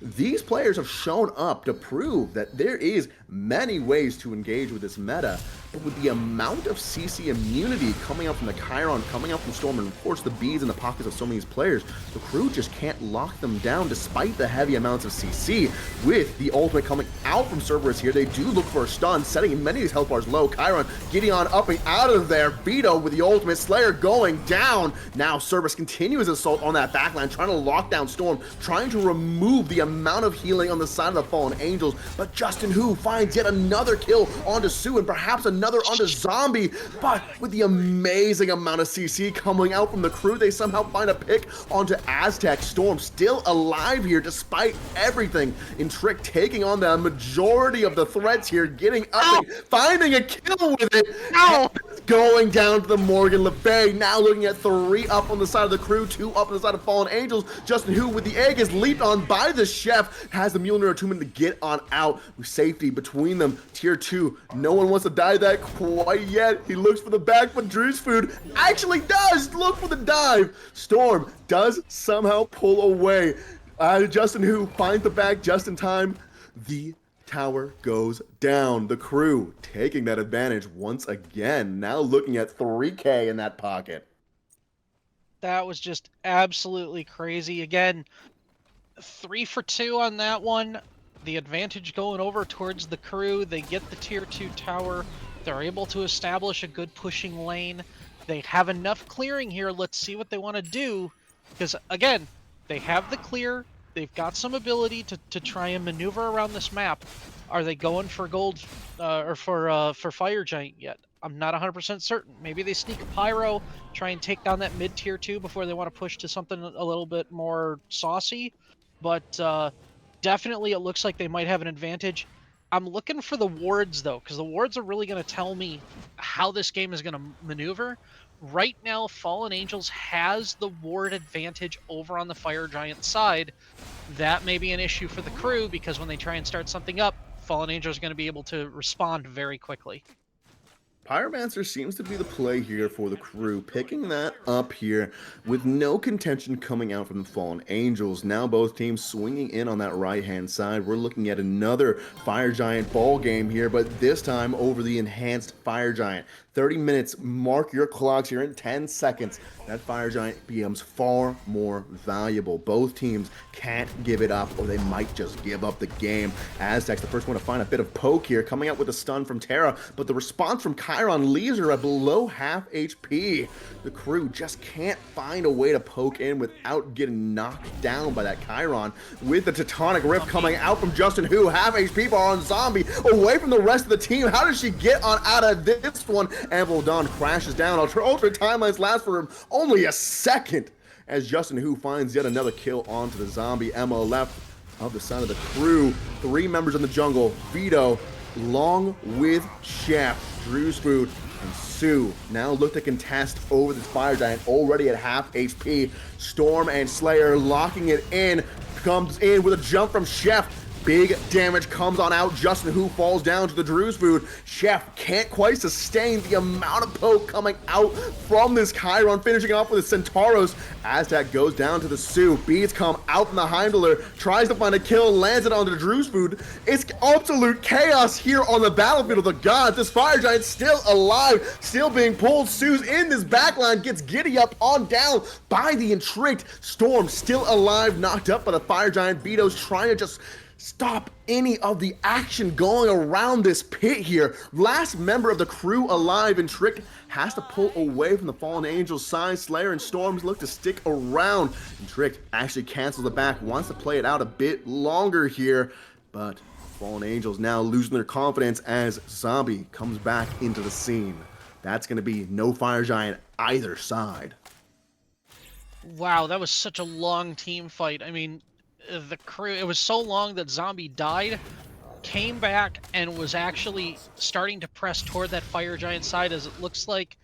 These players have shown up to prove that there is many ways to engage with this meta, but with the amount of CC immunity coming out from the Chiron, coming out from Storm, and of course the beads in the pockets of so many players, the crew just can't lock them down despite the heavy amounts of CC. With the ultimate coming out from Cerberus here, they do look for a stun, setting many of these health bars low. Chiron, Gideon upping out of there. Vito with the ultimate, Slayer going down. Now Cerberus continues his assault on that backline, trying to lock down Storm, trying to remove the amount of healing on the side of the Fallen Angels, but Justin Who finds yet another kill onto Sue and perhaps another onto Zombie, but with the amazing amount of CC coming out from the crew, they somehow find a pick onto Aztec. Storm still alive here despite everything. In Trick taking on the majority of the threats here, getting up, and finding a kill with it. Ow! Going down to the Morgan Le Fay, now looking at 3 up on the side of the crew, 2 up on the side of Fallen Angels. Justin Who with the egg is leaped on by the Chef, has the Mjolnir attunement to get on out with safety between them. Tier 2, no one wants to die that quite yet. He looks for the back, but Drew's Food actually does look for the dive. Storm does somehow pull away. Justin Who finds the back just in time. The tower goes down. The crew taking that advantage once again. Now looking at 3K in that pocket. That was just absolutely crazy. Again, 3 for 2 on that one. The advantage going over towards the crew. They get the tier 2 tower. They're able to establish a good pushing lane. They have enough clearing here. Let's see what they want to do. Because, again, they have the clear. They've got some ability to try and maneuver around this map. Are they going for gold or for Fire Giant yet? I'm not 100% certain. Maybe they sneak a Pyro, try and take down that mid tier 2 before they want to push to something a little bit more saucy. But definitely it looks like they might have an advantage. I'm looking for the wards, though, because the wards are really going to tell me how this game is going to maneuver. Right now, Fallen Angels has the ward advantage over on the Fire Giant side. That may be an issue for the crew, because when they try and start something up, Fallen Angels are going to be able to respond very quickly. Pyromancer seems to be the play here for the crew, picking that up here with no contention coming out from the Fallen Angels. Now both teams swinging in on that right-hand side. We're looking at another Fire Giant ball game here, but this time over the enhanced Fire Giant. 30 minutes, mark your clocks here in 10 seconds. That Fire Giant becomes far more valuable. Both teams can't give it up or they might just give up the game. Aztecs, the first one to find a bit of poke here, coming out with a stun from Terra, but the response from Chiron leaves her at below half HP. The crew just can't find a way to poke in without getting knocked down by that Chiron. With the Teutonic Rift coming out from Justin, who half HP bar on Zombie, away from the rest of the team. How does she get on out of this one? Anvil Dawn crashes down. Ultra timelines last for him only a second as Justin Who finds yet another kill onto the Zombie. Emma left of the side of the crew. 3 members in the jungle. Vito, along with Chef, Drew's Food, and Sue now look to contest over this Fire Giant already at half HP. Storm and Slayer locking it in. Comes in with a jump from Chef. Big damage comes on out. Justin Who falls down to the Drew's Food. Chef can't quite sustain the amount of poke coming out from this Chiron, finishing off with a Centauros. Aztec goes down to the Sioux. Beads come out from the Heimdallr, tries to find a kill, lands it onto the Drew's Food. It's absolute chaos here on the battlefield of the gods. This Fire Giant still alive, still being pulled. Sue's in this backline, gets giddy up on down by the Intrigued. Storm still alive, knocked up by the Fire Giant. Vito's trying to just stop any of the action going around this pit here. Last member of the crew alive, and Trick has to pull away from the Fallen Angels side. Slayer and Storms look to stick around, and Trick actually cancels it back, wants to play it out a bit longer here, but Fallen Angels now losing their confidence as Zombie comes back into the scene. That's going to be no Fire Giant either side. Wow, that was such a long team fight. I mean, the crew, it was so long that Zombie died, came back, and was actually starting to press toward that Fire Giant side, as it looks like.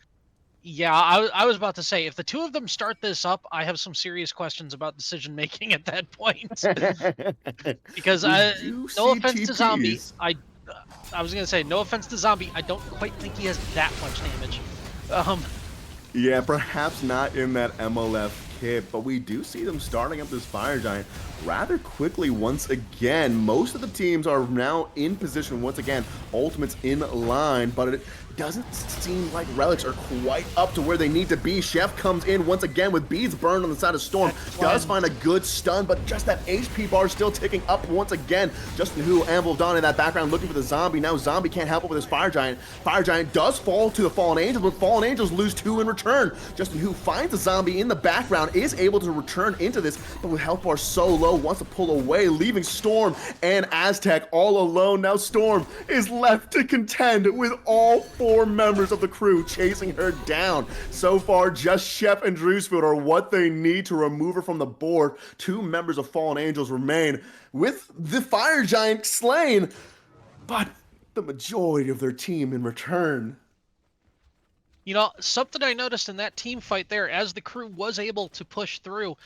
Yeah, I was about to say, if the two of them start this up, I have some serious questions about decision making at that point. Because no offense to Zombie, I was gonna say, no offense to Zombie, I don't quite think he has that much damage. Yeah, perhaps not in that MLF kit, but we do see them starting up this Fire Giant rather quickly once again. Most of the teams are now in position once again. Ultimates in line, but it doesn't seem like Relics are quite up to where they need to be. Chef comes in once again with beads burned on the side of Storm. Does find a good stun, but just that HP bar still ticking up once again. Justin Who, Anvil Dawn in that background looking for the Zombie. Now Zombie can't help it with his Fire Giant. Fire Giant does fall to the Fallen Angels, but Fallen Angels lose 2 in return. Justin Who finds the Zombie in the background, is able to return into this, but with health bar so low, wants to pull away, leaving Storm and Aztec all alone. Now Storm is left to contend with all 4 members of the crew chasing her down. So far, just Shep and Drewsfield are what they need to remove her from the board. 2 members of Fallen Angels remain with the Fire Giant slain, but the majority of their team in return. You know, something I noticed in that team fight there, as the crew was able to push through,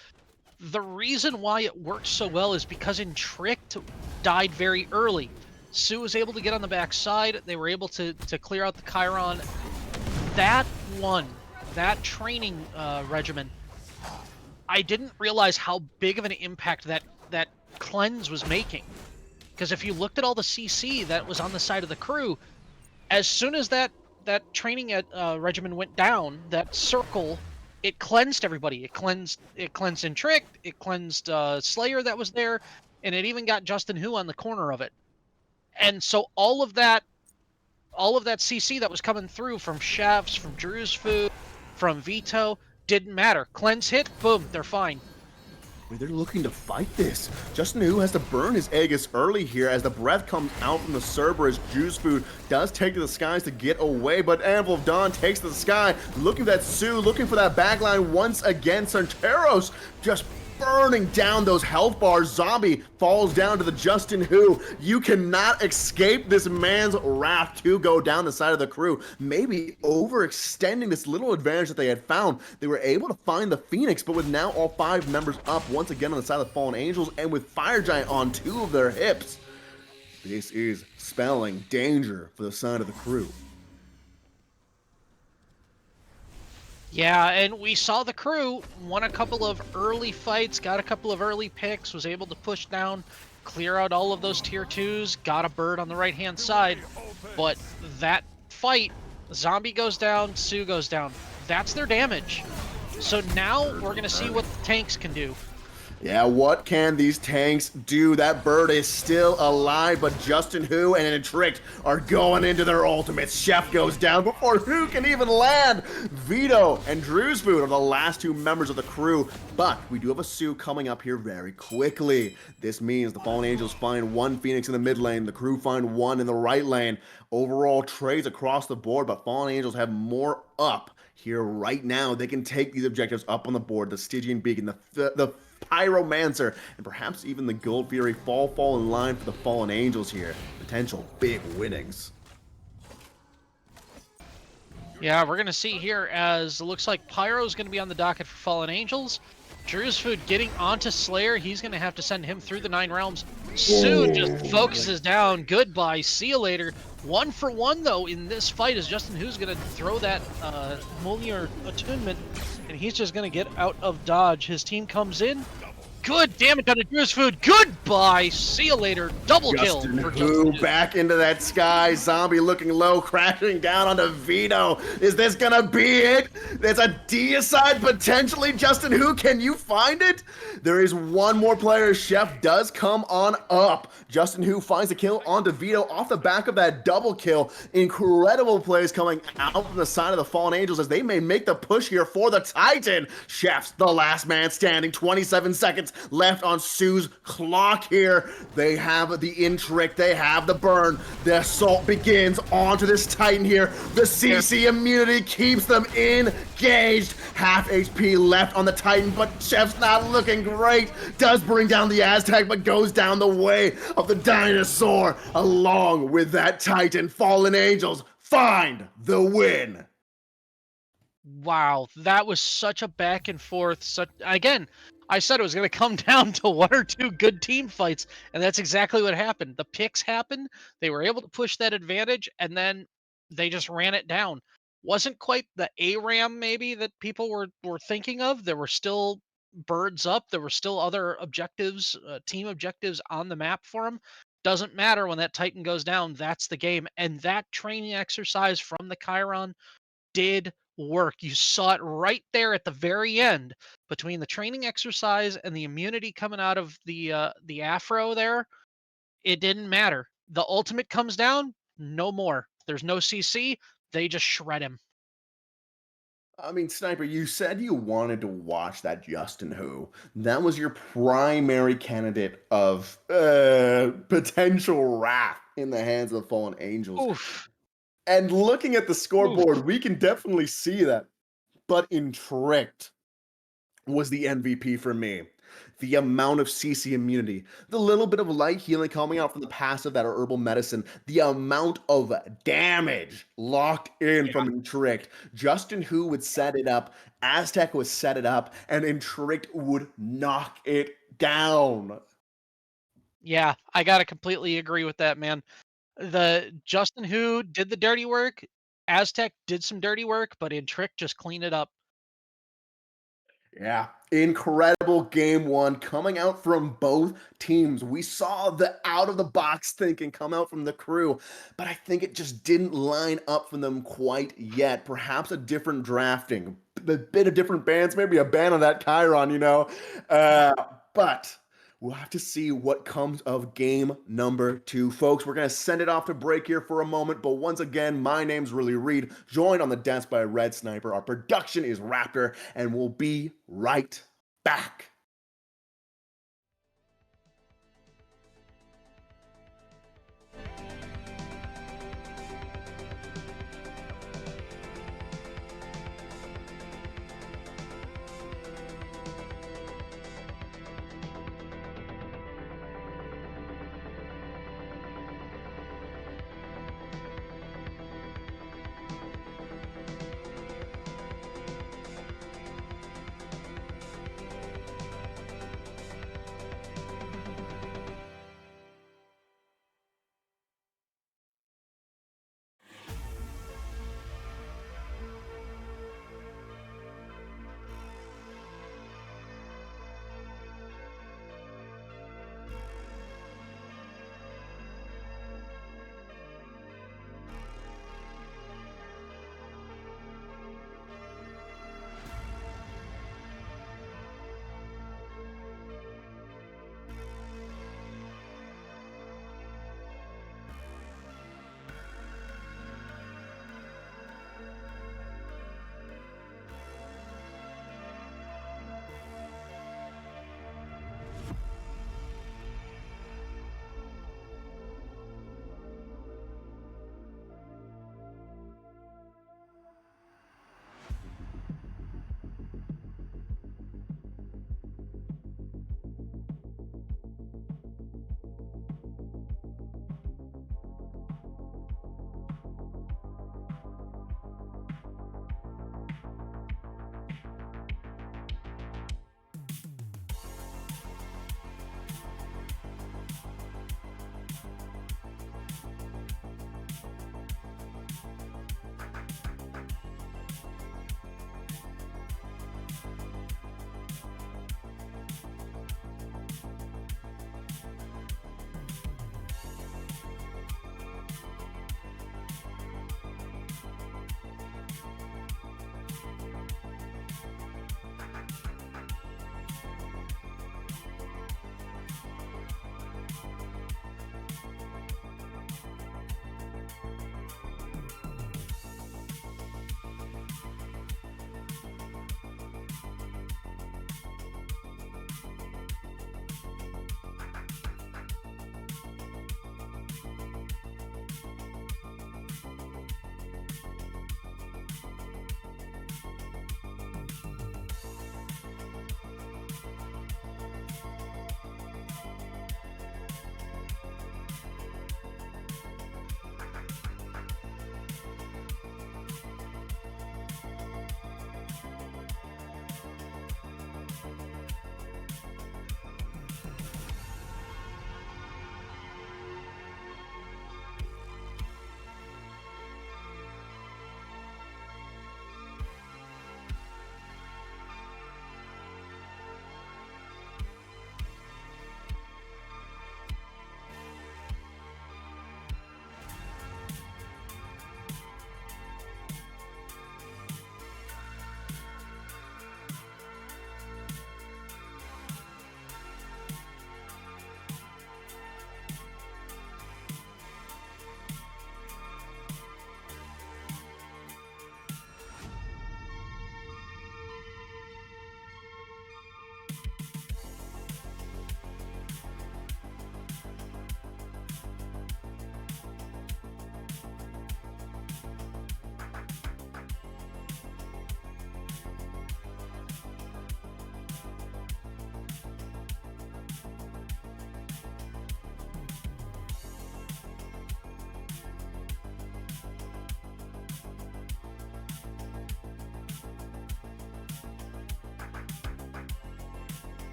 the reason why it worked so well is because Intrict died very early. Sue was able to get on the back side. They were able to clear out the Chiron. That training regimen, I didn't realize how big of an impact that cleanse was making. Because if you looked at all the CC that was on the side of the crew, as soon as that training regimen went down, that circle, it cleansed everybody. It cleansed Intrict, it cleansed Slayer that was there, and it even got Justin Who on the corner of it. And so all of that CC that was coming through from Chefs, from Drew's Food, from Vito, didn't matter. Cleanse hit, boom, they're fine. They're looking to fight this. Justin Who has to burn his Aegis early here as the breath comes out from the Cerberus. Juice Food does take to the skies to get away, but Anvil of Dawn takes to the sky, looking for that Sue, looking for that backline once again. Santeros just burning down those health bars. Zombie falls down to the Justin Who. You cannot escape this man's wrath to go down the side of the crew. Maybe overextending this little advantage that they had found. They were able to find the Phoenix, but with now all 5 members up once again on the side of the Fallen Angels and with Fire Giant on 2 of their hips, this is spelling danger for the side of the crew. Yeah, and we saw the crew won a couple of early fights, got a couple of early picks, was able to push down, clear out all of those tier 2s, got a bird on the right-hand side. But that fight, Zombie goes down, Sue goes down. That's their damage. So now Birds we're are going to see burning. what the tanks can do. Yeah, what can these tanks do? That bird is still alive, but Justin Who and Tricked are going into their ultimates. Chef goes down before Who can even land. Vito and Drew's Food are the last two members of the crew, but we do have a Sue coming up here very quickly. This means the Fallen Angels find one Phoenix in the mid lane, the crew find one in the right lane. Overall trades across the board, but Fallen Angels have more up here right now. They can take these objectives up on the board. The Stygian Beacon, the Pyromancer, and perhaps even the Gold Fury fall in line for the Fallen Angels here. Potential big winnings. Yeah, we're going to see here as it looks like Pyro's going to be on the docket for Fallen Angels. Drew's Food getting onto Slayer. He's going to have to send him through the 9 realms. Sue just focuses down. Goodbye. See you later. 1 for 1, though, in this fight is Justin Who's going to throw that Moliere attunement, and he's just going to get out of dodge. His team comes in. Good damage on the Drew's Food. Goodbye. See you later. Double kill for Justin Who. Back into that sky. Zombie looking low, crashing down onto Vito. Is this gonna be it? There's a deicide potentially. Justin Who, can you find it? There is one more player. Chef does come on up. Justin Who finds a kill onto Vito off the back of that double kill. Incredible plays coming out from the side of the Fallen Angels as they may make the push here for the Titan. Chef's the last man standing. 27 seconds left on Sue's clock here. They have the in-trick, they have the burn. The assault begins onto this Titan here. The CC immunity keeps them engaged. Half HP left on the Titan, but Chef's not looking great. Does bring down the Aztec, but goes down the way of the dinosaur. Along with that Titan, Fallen Angels find the win. Wow, that was such a back and forth. Such again, I said it was going to come down to 1 or 2 good team fights, and that's exactly what happened. The picks happened. They were able to push that advantage, and then they just ran it down. Wasn't quite the ARAM maybe that people were thinking of. There were still birds up. There were still other objectives, team objectives on the map for them. Doesn't matter when that Titan goes down. That's the game, and that training exercise from the Chiron did work. You saw it right there at the very end between the training exercise and the immunity coming out of the afro there. It didn't matter. The ultimate comes down, no more. There's no CC. They just shred him. I mean, Sniper, you said you wanted to watch that Justin Who. That was your primary candidate of potential wrath in the hands of the Fallen Angels. Oof. And looking at the Oof. scoreboard, we can definitely see that. But in Tricked was the MVP for me. The amount of CC immunity, the little bit of light healing coming out from the passive that are herbal medicine, the amount of damage locked in from Intrict. Justin Who would set it up, Aztec would set it up, and Intrict would knock it down. Yeah, I gotta completely agree with that, man. The Justin Who did the dirty work. Aztec did some dirty work, but in Trick just cleaned it up. Yeah, incredible game one coming out from both teams. We saw the out of the box thinking come out from the crew, but I think it just didn't line up for them quite yet. Perhaps a different drafting, a bit of different bands, maybe a ban on that Chiron, but we'll have to see what comes of game number 2. Folks, we're going to send it off to break here for a moment. But once again, my name's Really Reed, joined on the desk by Red Sniper. Our production is Raptor, and we'll be right back.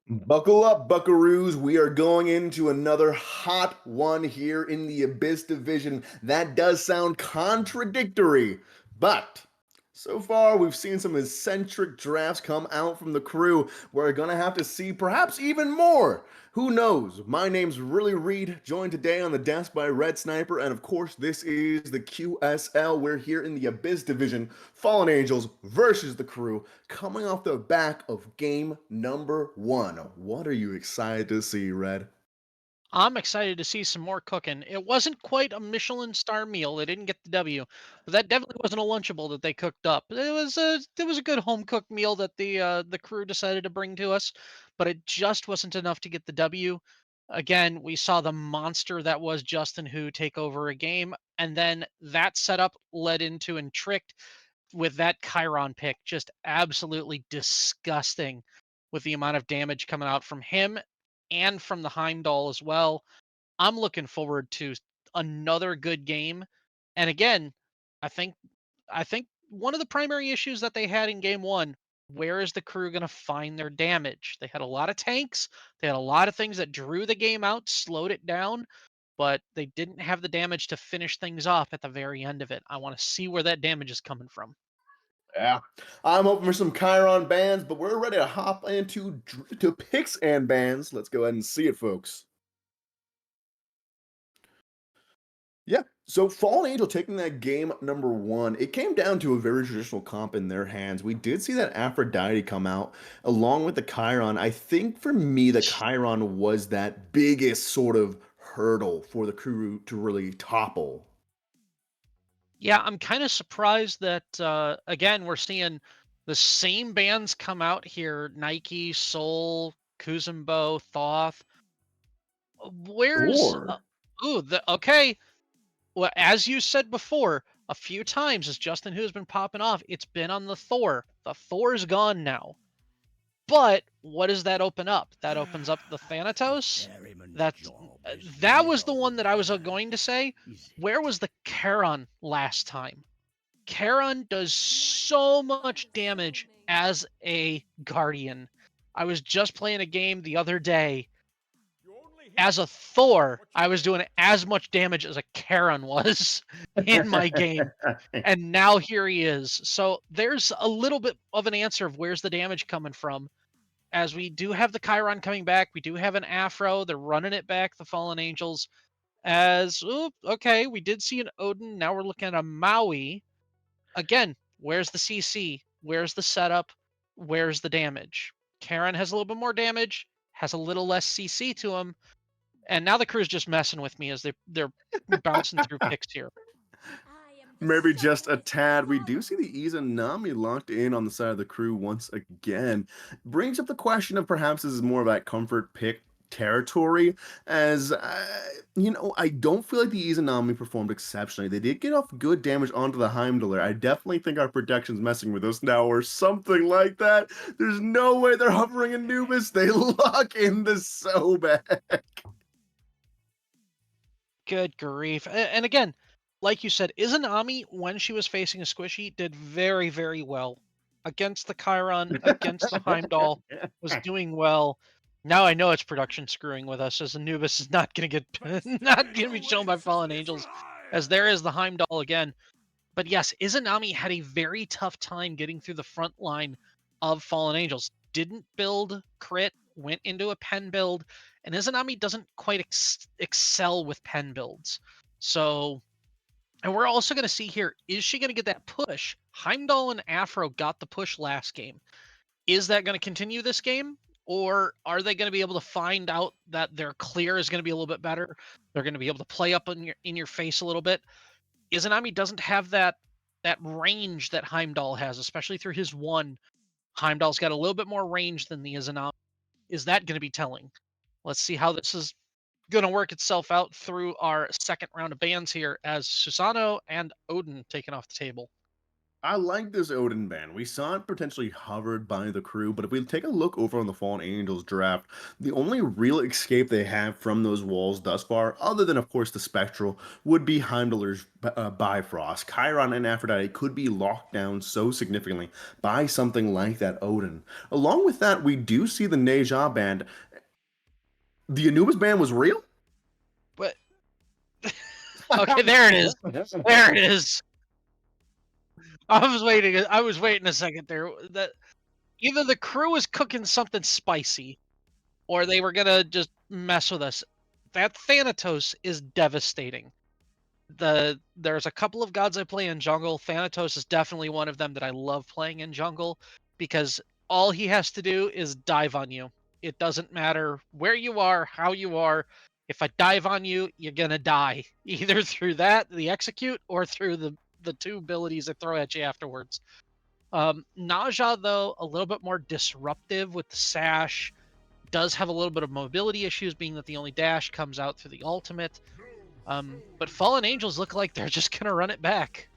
Buckle up, buckaroos. We are going into another hot one here in the Abyss division. That does sound contradictory, but so far we've seen some eccentric drafts come out from the crew. We're going to have to see perhaps even more. Who knows? My name's Really Reed, joined today on the desk by Red Sniper, and of course, this is the QSL. We're here in the Abyss division, Fallen Angels versus the crew, coming off the back of game number one. What are you excited to see, Red? I'm excited to see some more cooking. It wasn't quite a Michelin star meal. They didn't get the W, but that definitely wasn't a Lunchable that they cooked up. It was a good home cooked meal that the crew decided to bring to us, but it just wasn't enough to get the W. Again, we saw the monster that was Justin Who take over a game, and then that setup led into and tricked with that Chiron pick. Just absolutely disgusting with the amount of damage coming out from him and from the Heimdall as well. I'm looking forward to another good game. And again, I think I think one of the primary issues that they had in game 1, where is the crew going to find their damage? They had a lot of tanks, they had a lot of things that drew the game out, slowed it down, but they didn't have the damage to finish things off at the very end of it. I want to see where that damage is coming from. Yeah, I'm hoping for some Chiron bands, but we're ready to hop into to picks and bands. Let's go ahead and see it, folks. Yeah. So Fallen Angel taking that game number one, it came down to a very traditional comp in their hands. We did see that Aphrodite come out along with the Chiron. I think for me, the Chiron was that biggest sort of hurdle for the crew to really topple. Yeah, I'm kind of surprised that again we're seeing the same bands come out here: Nike, Soul, Kuzumbo, Thoth. Where's Or ooh the okay? Well, as you said before, a few times as Justin Who has been popping off, it's been on the Thor. The Thor's gone now. But what does that open up? That opens up the The Thanatos. ferryman's That job is that was the never one that I was over, going to say. is Where it? was the Charon last time? Charon does so much damage as a guardian. I was just playing a game the other day. As a Thor, I was doing as much damage as a Charon was in my game. And now here he is. So there's a little bit of an answer of where's the damage coming from. As we do have the Chiron coming back, we do have an Afro. They're running it back, the Fallen Angels. As, oop, okay, we did see an Odin. Now we're looking at a Maui. Again, where's the CC? Where's the setup? Where's the damage? Karen has a little bit more damage, has a little less CC to him, and now the crew's just messing with me as they're bouncing through picks here. maybe just a tad. We do see the Izanami locked in on the side of the crew once again. Brings up the question of perhaps this is more of that comfort pick territory, as I don't feel like the Izanami performed exceptionally. They did get off good damage onto the Heimdallr. I definitely think our protection's messing with us now, or something like that. There's no way they're hovering Anubis. They lock in this so bad. Good grief. And again, like you said, Izanami, when she was facing a squishy, did very, very well. Against the Chiron, against the Heimdall, was doing well. Now I know it's production screwing with us, as Anubis is not gonna get not gonna be shown by Fallen Angels, as there is the Heimdall again. But yes, Izanami had a very tough time getting through the front line of Fallen Angels. Didn't build crit, went into a pen build, and Izanami doesn't quite excel with pen builds. So, and we're also going to see here, is she going to get that push? Heimdall and Afro got the push last game. Is that going to continue this game? Or are they going to be able to find out that their clear is going to be a little bit better? They're going to be able to play up in your face a little bit. Izanami doesn't have that range that Heimdall has, especially through his one. Heimdall's got a little bit more range than the Izanami. Is that going to be telling? Let's see how this is going to work itself out through our second round of bans here as Susano and Odin taken off the table. I like this Odin ban. We saw it potentially hovered by the crew, but if we take a look over on the Fallen Angels draft, the only real escape they have from those walls thus far, other than of course the Spectral, would be Heimdaller's Bifrost. Chiron and Aphrodite could be locked down so significantly by something like that Odin. Along with that, we do see the Neja band. The Anubis band was real? But okay, there it is. There it is. I was waiting a second there. That either the crew was cooking something spicy, or they were gonna just mess with us. That Thanatos is devastating. There's a couple of gods I play in jungle. Thanatos is definitely one of them that I love playing in jungle because all he has to do is dive on you. It doesn't matter where you are, how you are. If I dive on you, you're gonna die either through that, the execute, or through the two abilities I throw at you afterwards. Naja though a little bit more disruptive with the sash, does have a little bit of mobility issues, being that the only dash comes out through the ultimate. But Fallen Angels look like they're just gonna run it back.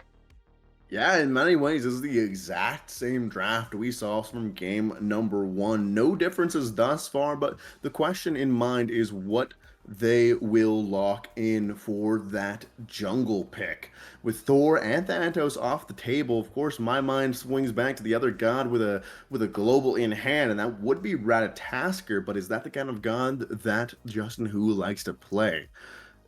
Yeah, in many ways, this is the exact same draft we saw from game number one. No differences thus far, but the question in mind is what they will lock in for that jungle pick. With Thor and Thanatos off the table, of course, my mind swings back to the other god with a global in hand, and that would be Ratatasker. But is that the kind of god that Justin Who likes to play?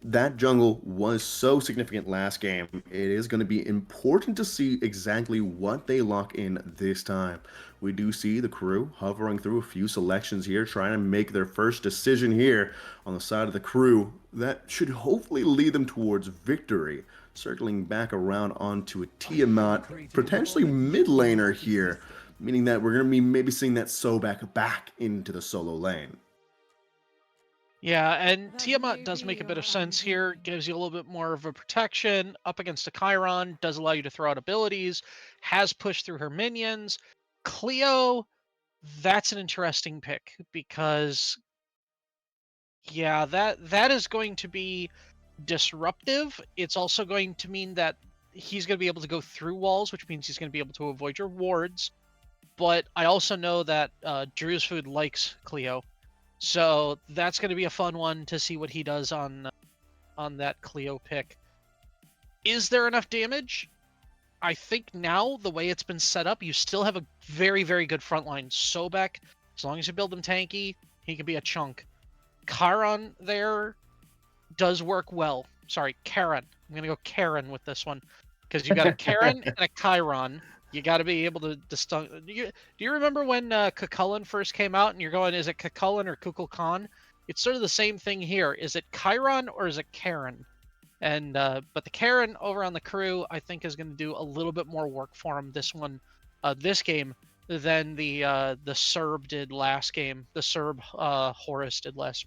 That jungle was so significant last game. It is going to be important to see exactly what they lock in this time. We do see the crew hovering through a few selections here, trying to make their first decision here on the side of the crew. That should hopefully lead them towards victory. Circling back around onto a Tiamat, potentially mid laner here, meaning that we're going to be maybe seeing that Sobek back into the solo lane. Yeah, and Tiamat does make a bit of sense here. Gives you a little bit more of a protection up against a Chiron. Does allow you to throw out abilities. Has pushed through her minions. Cleo, that's an interesting pick because yeah, that is going to be disruptive. It's also going to mean that he's going to be able to go through walls, which means he's going to be able to avoid your wards. But I also know that Drew's Food likes Cleo, so that's going to be a fun one to see what he does on that Cleo pick. Is there enough damage? I think now the way it's been set up, you still have a very very good front line. Sobek, as long as you build him tanky, he can be a chunk. Charon there does work well. Sorry, Karen. I'm gonna go Karen with this one because you got a Karen and a Chiron. You got to be able to distinguish. Do you remember when Cucullin first came out, and you're going, is it Cucullin or Kukulkan? It's sort of the same thing here. Is it Chiron or is it Karen? And but the Karen over on the crew, I think, is going to do a little bit more work for him this game than the Serb did last game. The Serb Horus did last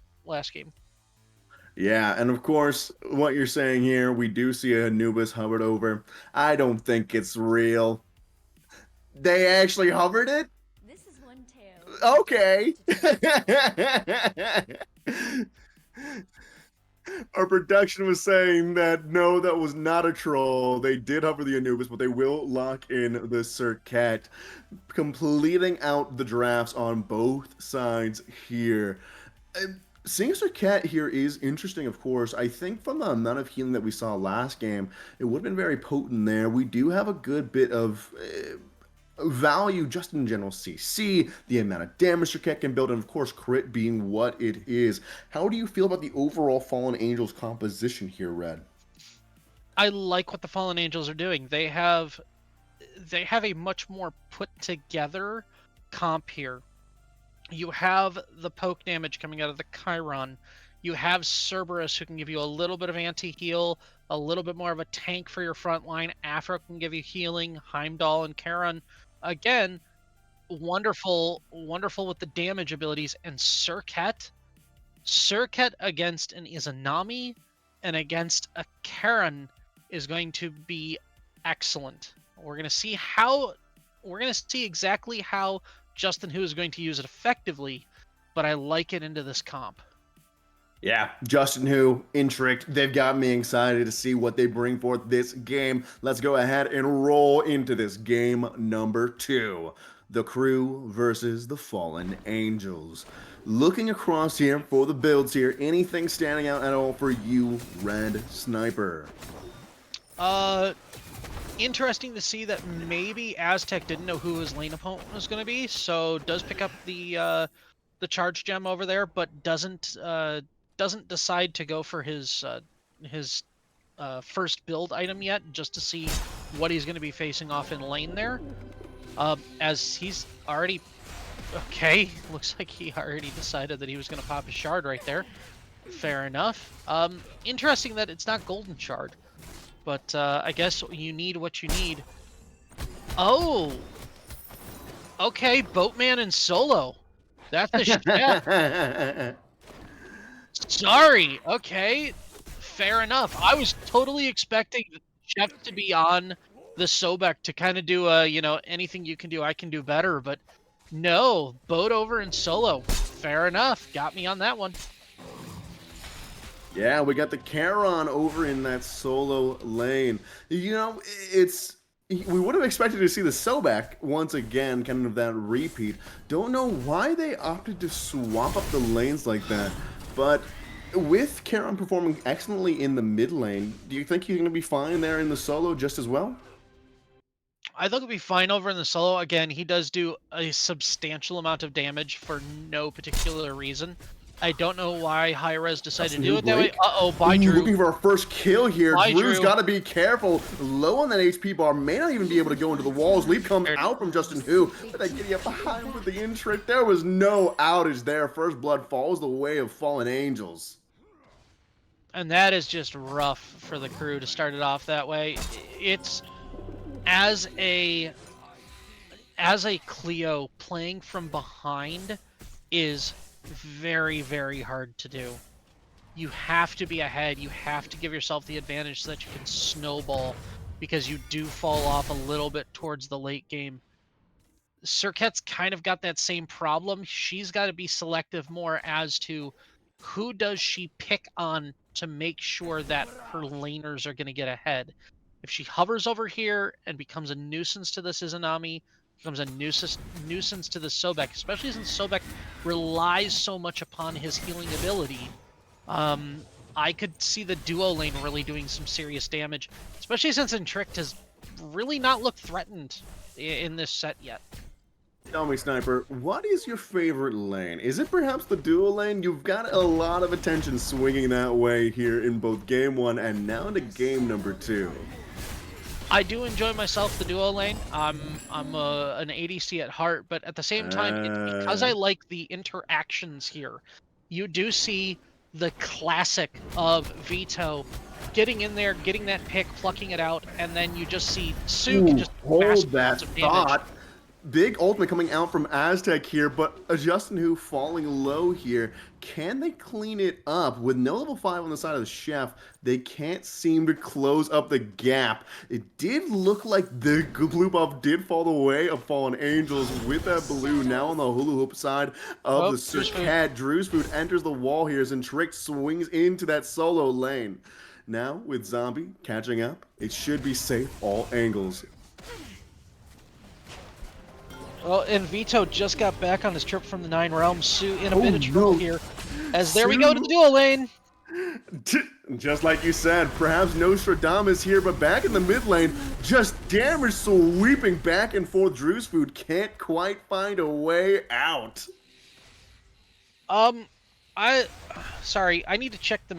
game. Yeah, and of course, what you're saying here, we do see a Anubis hovered over. I don't think it's real. They actually hovered it? This is one tale you don't Okay. want to Our production was saying that no, that was not a troll. They did hover the Anubis, but they will lock in the Circat, completing out the drafts on both sides here. Seeing Cat here is interesting, of course. I think from the amount of healing that we saw last game, it would have been very potent there. We do have a good bit of value just in general CC, the amount of damage Cat can build, and of course crit being what it is. How do you feel about the overall Fallen Angels composition here, Red? I like what the Fallen Angels are doing. They have a much more put together comp here. You have the poke damage coming out of the Chiron. You have Cerberus, who can give you a little bit of anti-heal, a little bit more of a tank for your front line. Afro can give you healing. Heimdall and Charon, again, wonderful, wonderful with the damage abilities. And Surket against an Izanami and against a Charon is going to be excellent. We're gonna see exactly how Justin Who is going to use it effectively, but I like it into this comp. Yeah, Justin Who, Intrict, they've got me excited to see what they bring forth this game. Let's go ahead and roll into this game number 2. The Crew versus the Fallen Angels. Looking across here for the builds here, anything standing out at all for you, Red Sniper? Uh, Interesting to see that maybe Aztec didn't know who his lane opponent was going to be, so does pick up the charge gem over there, but doesn't decide to go for his first build item yet, just to see what he's going to be facing off in lane there. As he's already okay, looks like he already decided that he was going to pop a shard right there. Fair enough. Interesting that it's not golden shard, but I guess you need what you need. Oh, okay, Boatman and Solo. That's a chef. Sorry. Okay, fair enough. I was totally expecting the chef to be on the Sobek to kind of do a, anything you can do, I can do better, but no, boat over and Solo. Fair enough. Got me on that one. Yeah, we got the Charon over in that solo lane. You know, it's we would have expected to see the Sobek once again, kind of that repeat. Don't know why they opted to swap up the lanes like that, but with Charon performing excellently in the mid lane, do you think he's going to be fine there in the solo just as well? I think it'll be fine over in the solo. Again, he does do a substantial amount of damage for no particular reason. I don't know why Hi-Rez decided Justin to do Who it that way. Blake? Uh-oh, bye, Ooh, Drew. looking for our first kill here. Bye, Drew's Drew. got to be careful. Low on that HP bar. May not even be able to go into the walls. Leap comes out from Justin Who. But they get you behind with the in-trick. There was no outage there. First blood follows the way of fallen angels. And that is just rough for the crew to start it off that way. It's as a Cleo, playing from behind is very, very hard to do. You have to be ahead. You have to give yourself the advantage so that you can snowball, because you do fall off a little bit towards the late game. Serket's kind of got that same problem. She's got to be selective more as to who does she pick on to make sure that her laners are going to get ahead. If she hovers over here and becomes a nuisance to the Izanami, becomes a nuisance to the Sobek, especially since Sobek relies so much upon his healing ability. I could see the duo lane really doing some serious damage, especially since Intrict has really not looked threatened in this set yet. Tell me, Sniper, what is your favorite lane? Is it perhaps the duo lane? You've got a lot of attention swinging that way here in both game 1 and now into game number 2. I do enjoy myself the duo lane. I'm an ADC at heart, but at the same time, it's because I like the interactions here. You do see the classic of Vito getting in there, getting that pick, plucking it out, and then you just see Suk just Hold massive that amounts of damage. thought. Big ultimate coming out from Aztec here, but Justin Who falling low here. Can they clean it up? With no level 5 on the side of the chef, they can't seem to close up the gap. It did look like the blue buff did fall the way of Fallen Angels with that blue now on the hula hoop side of the Serket. Drew's food enters the wall here as Intrict swings into that solo lane. Now, with Zombie catching up, it should be safe all angles. Well, and Vito just got back on his trip from the Nine Realms. Sue in a bit of trouble here. As there we go to the duo lane. Just like you said, perhaps Nostradamus here, but back in the mid lane, just damage sweeping back and forth. Drew's food can't quite find a way out. Sorry, I need to check the.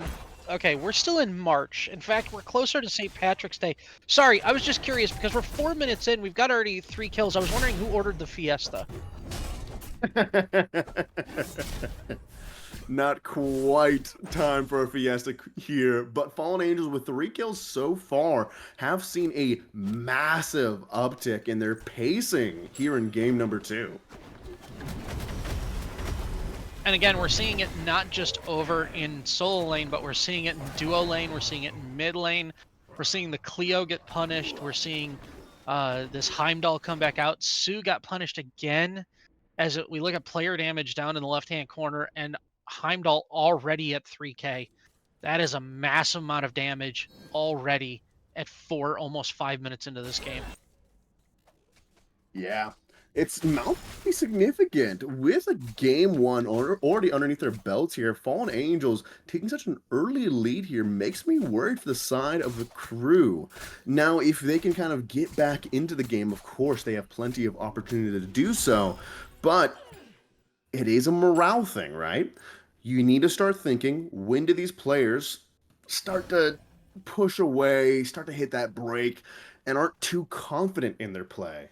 Okay, we're still in March. In fact, we're closer to St. Patrick's Day. Sorry, I was just curious because we're 4 minutes in. We've got already 3 kills. I was wondering who ordered the Fiesta. Not quite time for a fiesta here, but Fallen Angels with 3 kills so far have seen a massive uptick in their pacing here in game number 2. And again, we're seeing it not just over in solo lane, but we're seeing it in duo lane. We're seeing it in mid lane. We're seeing the Cleo get punished. We're seeing this Heimdall come back out. Sue got punished again. As we look at player damage down in the left-hand corner, and Heimdall already at 3k. That is a massive amount of damage already at almost 5 minutes into this game. Yeah, it's mouthfully significant. With a game one already underneath their belts here, Fallen Angels taking such an early lead here makes me worried for the side of the crew. Now, if they can kind of get back into the game, of course, they have plenty of opportunity to do so, but it is a morale thing, right? You need to start thinking, when do these players start to push away, start to hit that break, and aren't too confident in their play?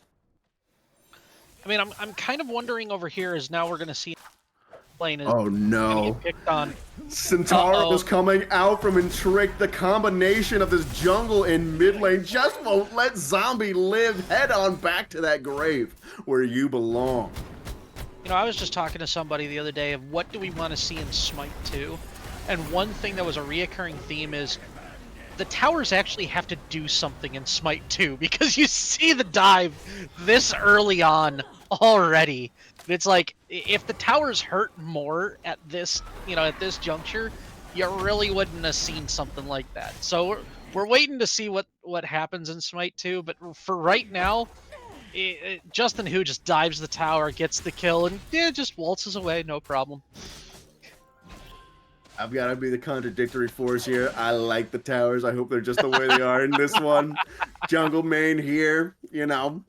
I mean, I'm kind of wondering over here is now we're going to see lane is Oh going to no. get picked on. Centauro's coming out from Intric. The combination of this jungle and mid lane just won't let Zombie live. Head on back to that grave where you belong. You know, I was just talking to somebody the other day of what do we want to see in Smite 2? And one thing that was a reoccurring theme is the towers actually have to do something in Smite 2 because you see the dive this early on already. It's like if the towers hurt more at this, at this juncture, you really wouldn't have seen something like that. So we're waiting to see what happens in Smite 2, but for right now, Justin Hu just dives the tower, gets the kill, and just waltzes away, no problem. I've got to be the contradictory force here. I like the towers. I hope they're just the way they are in this one. Jungle main here,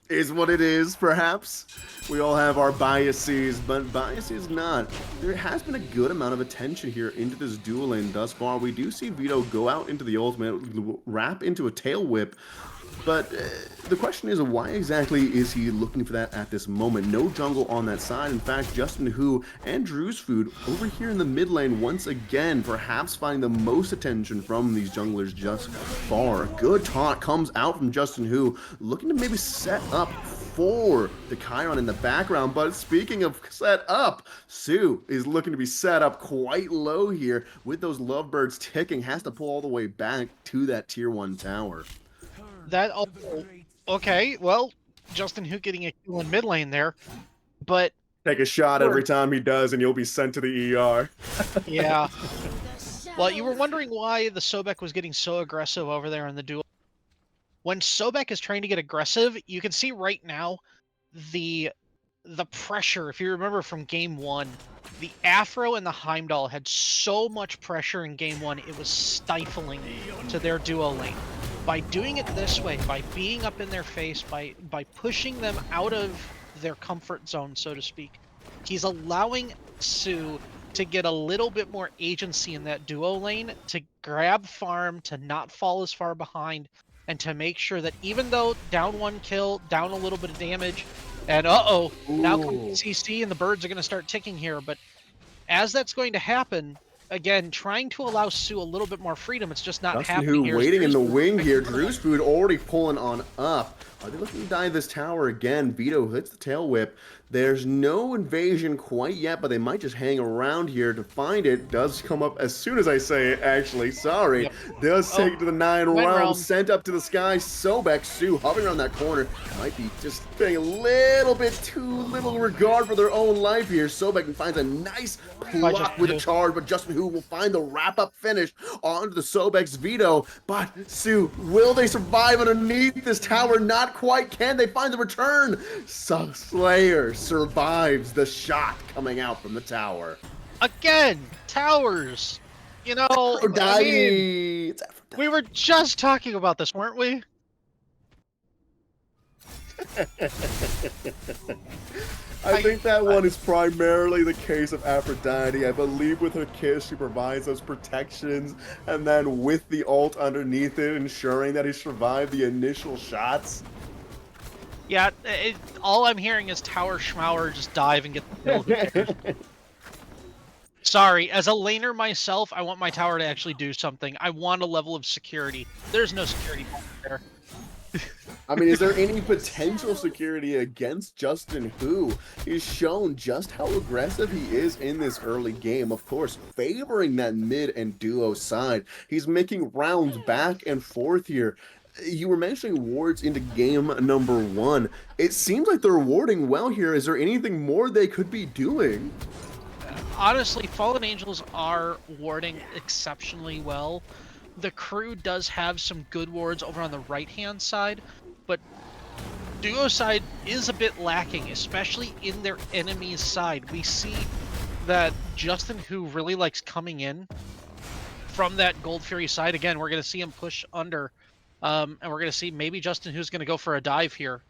is what it is, perhaps. We all have our biases, but biases not. There has been a good amount of attention here into this duel lane thus far. We do see Vito go out into the ultimate, wrap into a tail whip, but the question is, why exactly is he looking for that at this moment? No jungle on that side. In fact, Justin Hu and Drew's Food over here in the mid lane once again, perhaps finding the most attention from these junglers just far. A good taunt comes out from Justin Hu, looking to maybe set up for the Chiron in the background. But speaking of set up, Sue is looking to be set up quite low here with those lovebirds ticking, has to pull all the way back to that tier 1 tower. Okay, well, Justin Hu getting a kill in mid lane there, but take a shot every time he does and you'll be sent to the ER. Yeah. Well, you were wondering why the Sobek was getting so aggressive over there in the duel. When Sobek is trying to get aggressive, you can see right now the pressure. If you remember from game 1, the Afro and the Heimdall had so much pressure in game 1, it was stifling to their duo lane. By doing it this way, by being up in their face, by pushing them out of their comfort zone, so to speak, he's allowing Sue to get a little bit more agency in that duo lane, to grab farm, to not fall as far behind, and to make sure that even though down 1 kill, down a little bit of damage, and now comes CC and the birds are going to start ticking here, but as that's going to happen, again, trying to allow Sue a little bit more freedom. It's just not Justin happening Hu here. waiting in the wing here. Drew's Food already pulling on up. Are they looking to dive this tower again? Vito hits the tail whip. There's no invasion quite yet, but they might just hang around here to find it. Does come up as soon as I say it, actually. Sorry. Yep. Does take it to the 9 Realm. realms. Sent up to the sky. Sobek, Sue hovering around that corner. Might be just paying a little bit too little regard for their own life here. Sobek finds a nice pluck with a charge, but Justin Hu will find the wrap-up finish onto the Sobek's Vito. But Sue, will they survive underneath this tower? Not quite. Can they find the return? Slayer survives the shot coming out from the tower. Again, towers. Aphrodite. We were just talking about this, weren't we? I think that one is primarily the case of Aphrodite. I believe with her kiss, she provides those protections, and then with the ult underneath it, ensuring that he survived the initial shots. Yeah, all I'm hearing is Tower Schmauer just dive and get the kill. Sorry, as a laner myself, I want my tower to actually do something. I want a level of security. There's no security there. I mean, is there any potential security against Justin Hu? He's shown just how aggressive he is in this early game. Of course, favoring that mid and duo side. He's making rounds back and forth here. You were mentioning wards into game number 1. It seems like they're warding well here. Is there anything more they could be doing? honestly, Fallen Angels are warding exceptionally well. The crew does have some good wards over on the right-hand side, but duo side is a bit lacking, especially in their enemy's side. We see that Justin, who really likes coming in from that Gold Fury side, again, we're going to see him push under, and we're going to see maybe Justin, who's going to go for a dive here.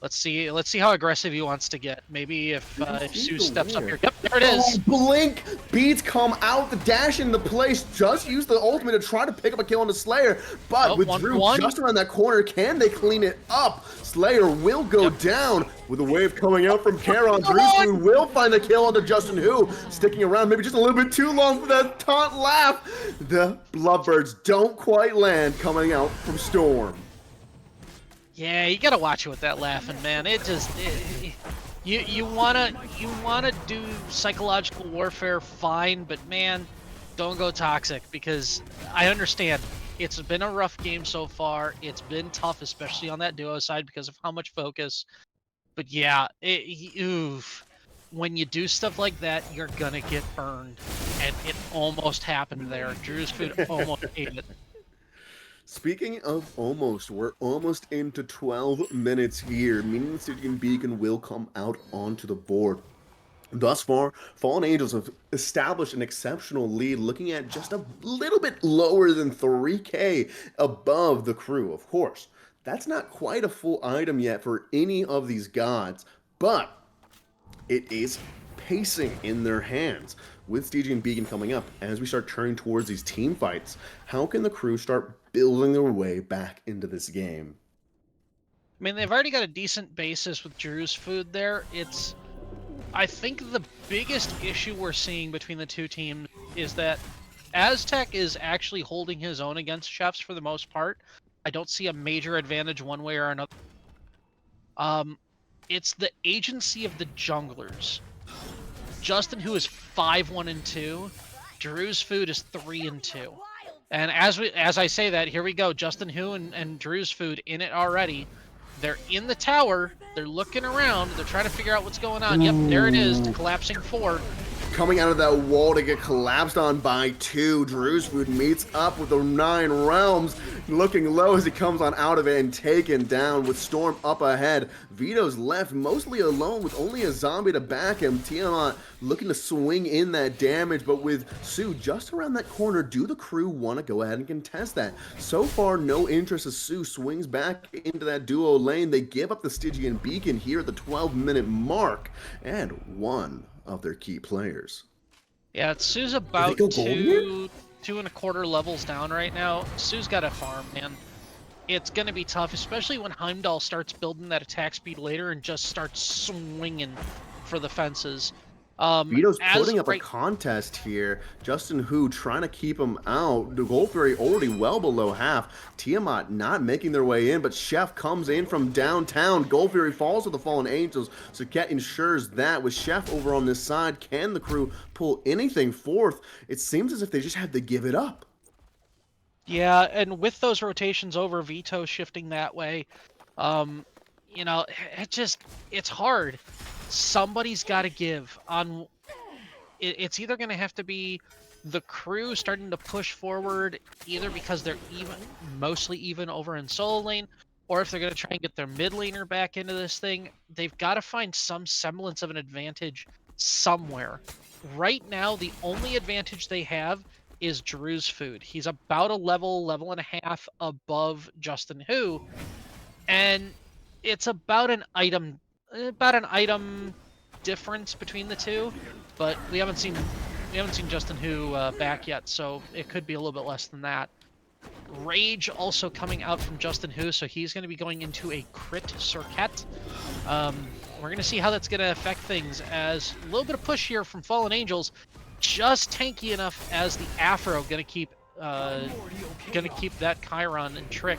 Let's see how aggressive he wants to get. Maybe if Sue steps up here. Yep, there it is. Blink! Beats come out, the dash into place, just use the ultimate to try to pick up a kill on the Slayer, but with Drew just around that corner, can they clean it up? Slayer will go down with a wave coming out from Charon. Drew will find the kill onto Justin Who, sticking around maybe just a little bit too long for that taunt laugh. The Bloodbirds don't quite land coming out from Storm. Yeah, you gotta watch it with that laughing, man. You wanna do psychological warfare, fine, but man, don't go toxic, because I understand it's been a rough game so far. It's been tough, especially on that duo side because of how much focus. But yeah, oof. When you do stuff like that, you're gonna get burned, and it almost happened there. Drew's Food almost ate it. Speaking of almost, we're almost into 12 minutes here, meaning the Stygian Beacon will come out onto the board. Thus far, Fallen Angels have established an exceptional lead, looking at just a little bit lower than 3k above the crew. Of course, that's not quite a full item yet for any of these gods, but it is pacing in their hands. With Stygian Beacon coming up, as we start turning towards these team fights, how can the crew start building their way back into this game? I mean, they've already got a decent basis with Drew's Food there. I think the biggest issue we're seeing between the two teams is that Aztec is actually holding his own against Chefs for the most part. I don't see a major advantage one way or another. It's the agency of the junglers. Justin, who is 5-1-2, Drew's Food is 3-2. And as I say that, here we go. Justin Who and Drew's Food in it already. They're in the tower. They're looking around. They're trying to figure out what's going on. Yep, there it is. The collapsing 4. Coming out of that wall to get collapsed on by 2. Drew's Food meets up with the 9 realms, looking low as he comes on out of it and taken down with Storm up ahead. Vito's left mostly alone with only a zombie to back him. Tiamat looking to swing in that damage, but with Sue just around that corner, do the crew want to go ahead and contest that? So far, no interest as Sue swings back into that duo lane. They give up the Stygian Beacon here at the 12-minute mark, and one of their key players. Yeah, Sue's about 2.25 levels down right now. Sue's got a farm, man. It's going to be tough, especially when Heimdall starts building that attack speed later and just starts swinging for the fences. Vito's putting up a contest here. Justin Who trying to keep him out. The Gold Fury already well below half. Tiamat not making their way in, but Chef comes in from downtown. Gold Fury falls to the Fallen Angels. Saket ensures that. With Chef over on this side, can the crew pull anything forth? It seems as if they just had to give it up. Yeah, and with those rotations over, Vito shifting that way, you know, it's hard. Somebody's got to give on. It's either going to have to be the crew starting to push forward, either because they're mostly even over in solo lane, or if they're going to try and get their mid laner back into this thing. They've got to find some semblance of an advantage somewhere. Right now, the only advantage they have is Drew's Food. He's about a level and a half above Justin Who, and it's about an item difference between the two, but we haven't seen Justin Who back yet, so it could be a little bit less than that. Rage also coming out from Justin Who, so he's going to be going into a crit circuit. We're going to see how that's going to affect things, as a little bit of push here from Fallen Angels, just tanky enough as the Afro going to keep that Chiron and Trick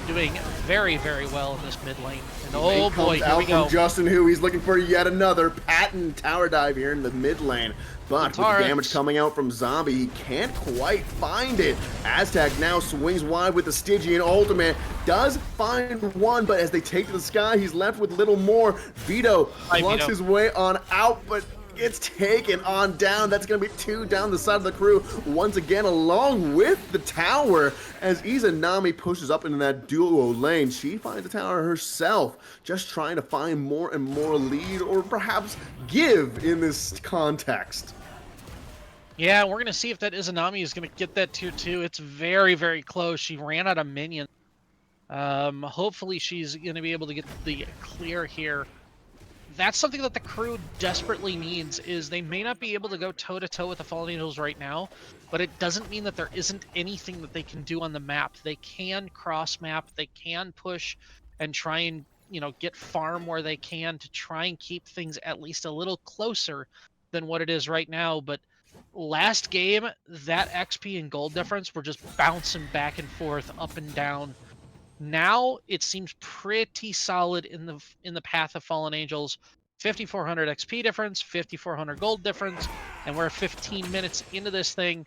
doing very, very well in this mid lane. And oh boy, here we go. From Justin Who, he's looking for yet another patent tower dive here in the mid lane. But with the damage coming out from Zombie, he can't quite find it. Aztec now swings wide with the Stygian ultimate. Does find one, but as they take to the sky, he's left with little more. Vito plucks his way on out, but gets taken on down. That's going to be 2 down the side of the crew once again, along with the tower. As Izanami pushes up into that duo lane, she finds the tower herself, just trying to find more and more lead, or perhaps give in this context. Yeah, we're gonna see if that Izanami is gonna get that tier 2. It's very, very close. She ran out of minions. Hopefully she's gonna be able to get the clear here. That's something that the crew desperately needs. Is they may not be able to go toe to toe with the Fallen Angels right now, but it doesn't mean that there isn't anything that they can do on the map. They can cross map, they can push and try and, get farm where they can to try and keep things at least a little closer than what it is right now. But last game, that XP and gold difference were just bouncing back and forth, up and down. Now it seems pretty solid in the path of Fallen Angels. 5400 XP difference, 5400 gold difference, and we're 15 minutes into this thing.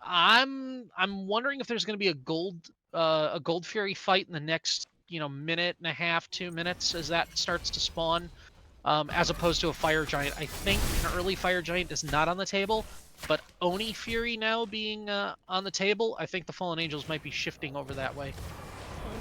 I'm wondering if there's going to be a gold fury fight in the next, minute and a half, 2 minutes as that starts to spawn, as opposed to a fire giant. I think an early fire giant is not on the table, but Oni Fury now being on the table, I think the Fallen Angels might be shifting over that way.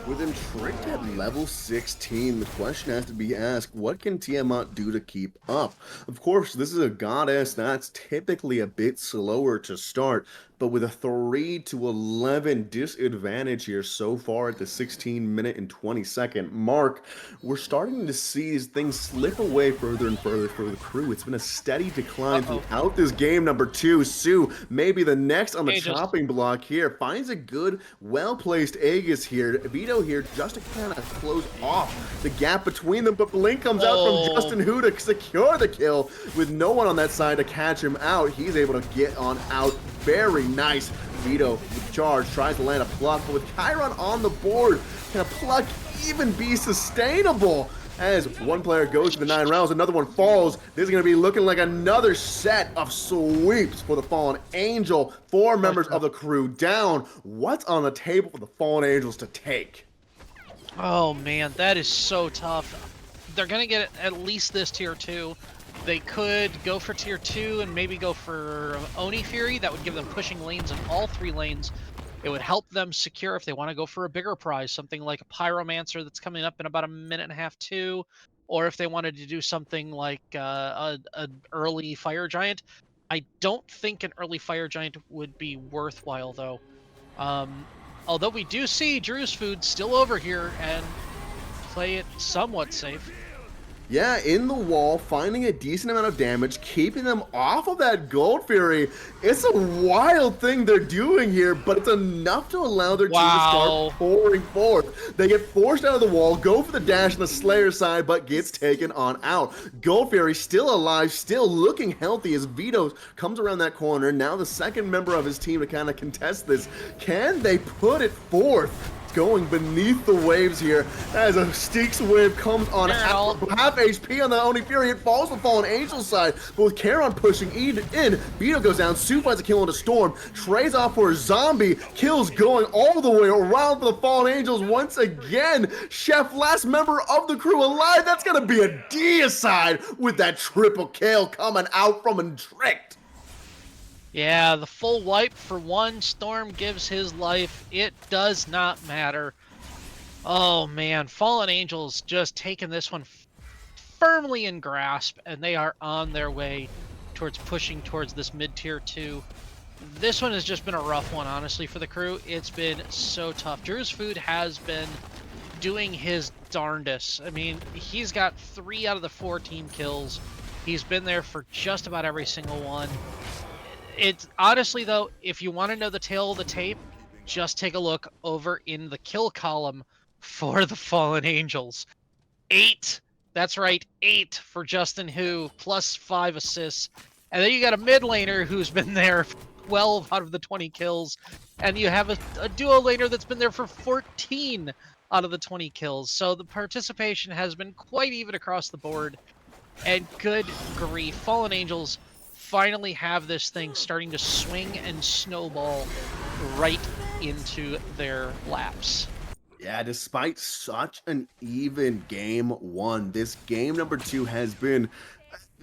With him tricked at level 16, the question has to be asked, what can Tiamat do to keep up? Of course, this is a goddess that's typically a bit slower to start, but with a 3 to 11 disadvantage here so far at the 16-minute and 20-second mark, we're starting to see things slip away further and further for the crew. It's been a steady decline throughout this game. Number 2, Sue, maybe the next on the chopping block here, finds a good, well-placed Aegis here. Vito here just to kind of close off the gap between them, but Blink comes out from Justin Hu to secure the kill with no one on that side to catch him out. He's able to get on out. Very nice. Vito with charge tries to land a pluck, but with Chiron on the board, can a pluck even be sustainable? As one player goes to the 9 rounds, another one falls. This is going to be looking like another set of sweeps for the Fallen Angel. 4 members of the crew down. What's on the table for the Fallen Angels to take? Oh man, that is so tough. They're going to get at least this tier 2. They could go for tier 2 and maybe go for Oni Fury. That would give them pushing lanes in all 3 lanes. It would help them secure if they want to go for a bigger prize, something like a Pyromancer that's coming up in about a minute and a half, 2, or if they wanted to do something like an early Fire Giant. I don't think an early Fire Giant would be worthwhile, though. Although we do see Drew's Food still over here and play it somewhat safe. Yeah, in the wall, finding a decent amount of damage, keeping them off of that Gold Fury. It's a wild thing they're doing here, but it's enough to allow their team to start pouring forth. They get forced out of the wall, go for the dash on the Slayer side, but gets taken on out. Gold Fury still alive, still looking healthy as Vito comes around that corner. Now the second member of his team to kind of contest this. Can they put it forth? Going beneath the waves here as a Styx wave comes on half HP on the Oni Fury. It falls to the Fallen Angel side, but with Charon pushing in, Vito goes down. Sue finds a kill on a Storm, trades off for a zombie, kills going all the way around for the Fallen Angels once again. Chef, last member of the crew alive. That's gonna be a deicide with that triple kill coming out from him tricked. Yeah, the full wipe for one. Storm gives his life. It does not matter. Oh man, Fallen Angels just taking this one firmly in grasp, and they are on their way towards pushing towards this mid-tier 2. This one has just been a rough one, honestly, for the crew. It's been so tough. Drew's Food has been doing his darndest. I mean, he's got 3 out of the 4 team kills. He's been there for just about every single one. It's honestly, though, if you want to know the tale of the tape, just take a look over in the kill column for the Fallen Angels. 8, that's right, 8 for Justin Hu, plus 5 assists. And then you got a mid laner who's been there for 12 out of the 20 kills. And you have a duo laner that's been there for 14 out of the 20 kills. So the participation has been quite even across the board. And good grief, Fallen Angels finally have this thing starting to swing and snowball right into their laps. Yeah, despite such an even game 1, this game number 2 has been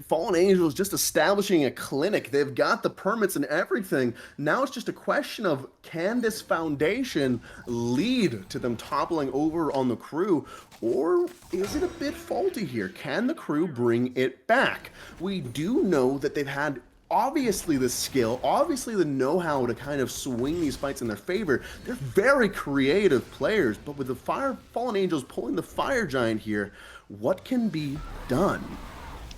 Fallen Angels just establishing a clinic. They've got the permits and everything. Now it's just a question of, can this foundation lead to them toppling over on the crew, or is it a bit faulty here? Can the crew bring it back? We do know that they've had obviously the skill, obviously the know-how to kind of swing these fights in their favor. They're very creative players, but with the Fallen Angels pulling the Fire Giant here, what can be done?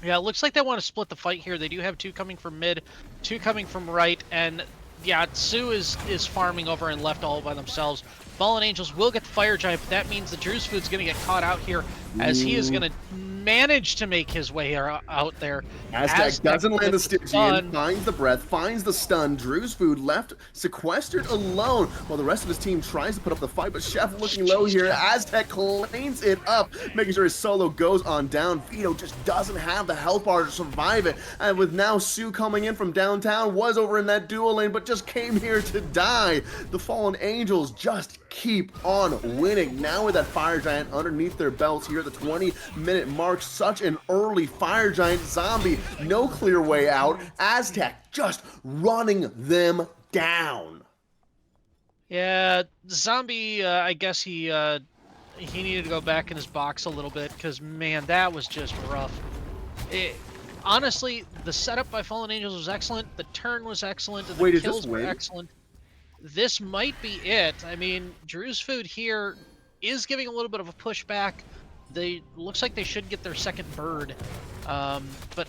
Yeah, it looks like they want to split the fight here. They do have two coming from mid, two coming from right, and yeah, Sue is farming over and left all by themselves. Fallen Angels will get the Fire Giant, but that means the Drew's Food's going to get caught out here as he is going to manage to make his way out there. Aztec doesn't land the Stygian, stun. finds the breath, finds the stun. Drew's Food left sequestered alone while the rest of his team tries to put up the fight, but Chef looking low here. Aztec cleans it up, making sure his solo goes on down. Vito just doesn't have the health bar to survive it, and with now Sue coming in from downtown, was over in that duo lane, but just came here to die. The Fallen Angels just keep on winning. Now with that Fire Giant underneath their belts here at the 20-minute mark, such an early Fire Giant zombie, no clear way out. Aztec just running them down. Yeah, Zombie, I guess he needed to go back in his box a little bit because, man, that was just rough. Honestly, the setup by Fallen Angels was excellent. The turn was excellent. And the kills were excellent. This might be it. I mean, Drew's Food here is giving a little bit of a pushback. Looks like they should get their second bird. But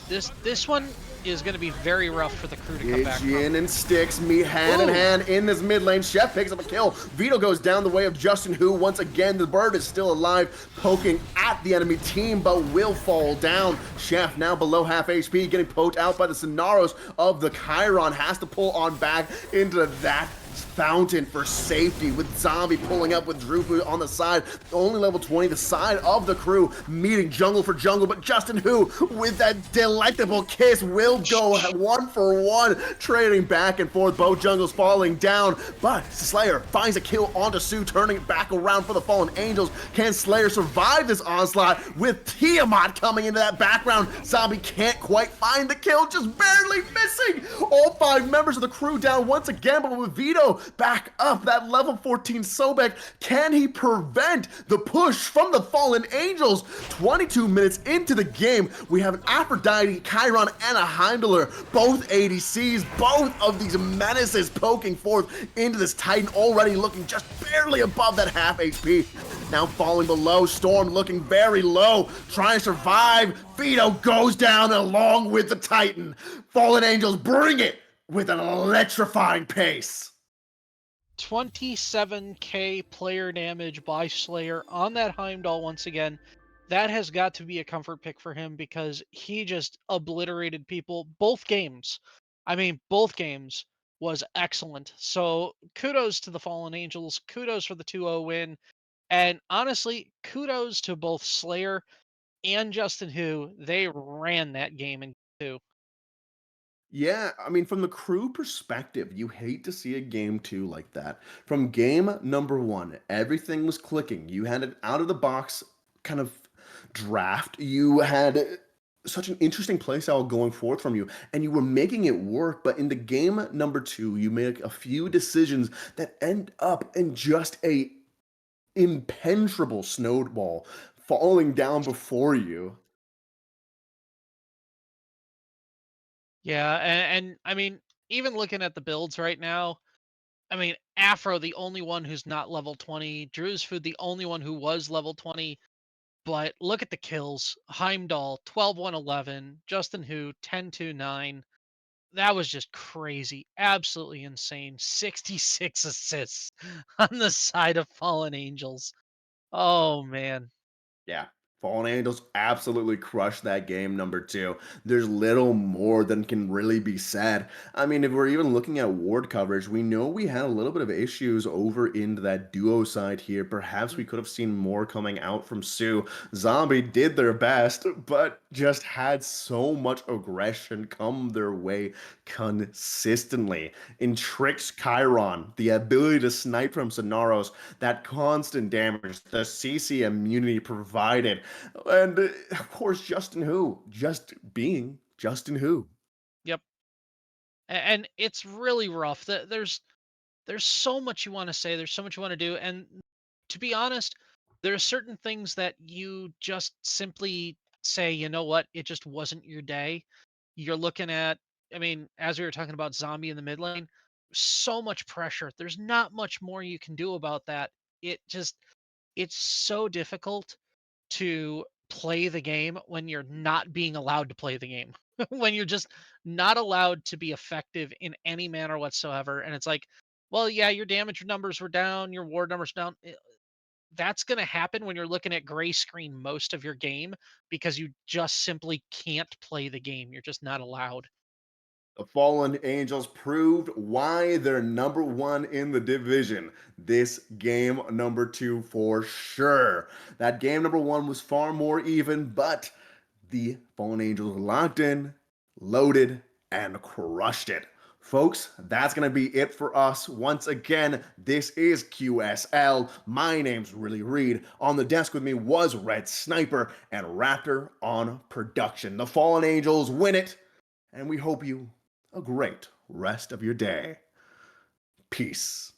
this one is going to be very rough for the crew to come back from. Gin and Sticks meet hand in hand in this mid lane. Chef picks up a kill. Vito goes down the way of Justin, who once again, the bird is still alive, poking at the enemy team, but will fall down. Chef now below half HP, getting poked out by the Sonaros of the Chiron, has to pull on back into that fountain for safety, with Zombie pulling up with Drew Food on the side. Only level 20, the side of the crew meeting jungle for jungle, but Justin, who with that delectable kiss, will go 1-for-1, trading back and forth. Both jungles falling down, but Slayer finds a kill onto Sue, turning it back around for the Fallen Angels. Can Slayer survive this onslaught with Tiamat coming into that background? Zombie can't quite find the kill, just barely missing. All 5 members of the crew down once again, but with Vito back up, that level 14 Sobek, can he prevent the push from the Fallen Angels? 22 minutes into the game, we have an Aphrodite, Chiron, and a Heimdallr, both ADCs, both of these menaces poking forth into this Titan, already looking just barely above that half HP. Now falling below, Storm looking very low, trying to survive. Vito goes down along with the Titan. Fallen Angels bring it with an electrifying pace. 27k player damage by Slayer on that Heimdall once again. That has got to be a comfort pick for him because he just obliterated people both games. I mean, both games was excellent. So kudos to the Fallen Angels. Kudos for the 2-0 win. And honestly, kudos to both Slayer and Justin, who they ran that game in 2. Yeah, I mean, from the crew perspective, you hate to see a game 2 like that. From game number 1, everything was clicking. You had an out of the box kind of draft. You had such an interesting playstyle going forth from you, and you were making it work. But in the game number 2, you make a few decisions that end up in just a impenetrable snowball falling down before you. Yeah, and I mean, even looking at the builds right now, I mean, Afro, the only one who's not level 20, Drew's Food, the only one who was level 20. But look at the kills. Heimdall, 12-1-11, Justin Who, 10-2-9. That was just crazy. Absolutely insane. 66 assists on the side of Fallen Angels. Oh, man. Yeah. Fallen Angels absolutely crushed that game number 2. There's little more than can really be said. I mean, if we're even looking at ward coverage, we know we had a little bit of issues over into that duo side here. Perhaps we could have seen more coming out from Sue. Zombie did their best, but just had so much aggression come their way consistently. In Tricks Chiron, the ability to snipe from Sonaros, that constant damage, the CC immunity provided And of course, Justin Who, just being Justin Who. Yep. And it's really rough. There's so much you want to say, there's so much you want to do, and to be honest, there are certain things that you just simply say, you know what, it just wasn't your day. You're looking at, I mean, as we were talking about zombie in the mid lane, so much pressure. There's not much more you can do about that. It just it's so difficult to play the game when you're not being allowed to play the game. When you're just not allowed to be effective in any manner whatsoever. And it's like, well, yeah, your damage numbers were down, your ward numbers down. That's going to happen when you're looking at gray screen most of your game because you just simply can't play the game. You're just not allowed. The Fallen Angels proved why they're number one in the division. This game number two for sure. That game number one was far more even, but the Fallen Angels locked in, loaded, and crushed it. Folks, that's going to be it for us. Once again, this is QSL. My name's Really Reed. On the desk with me was Red Sniper and Raptor on production. The Fallen Angels win it, and we hope you a great rest of your day. Peace.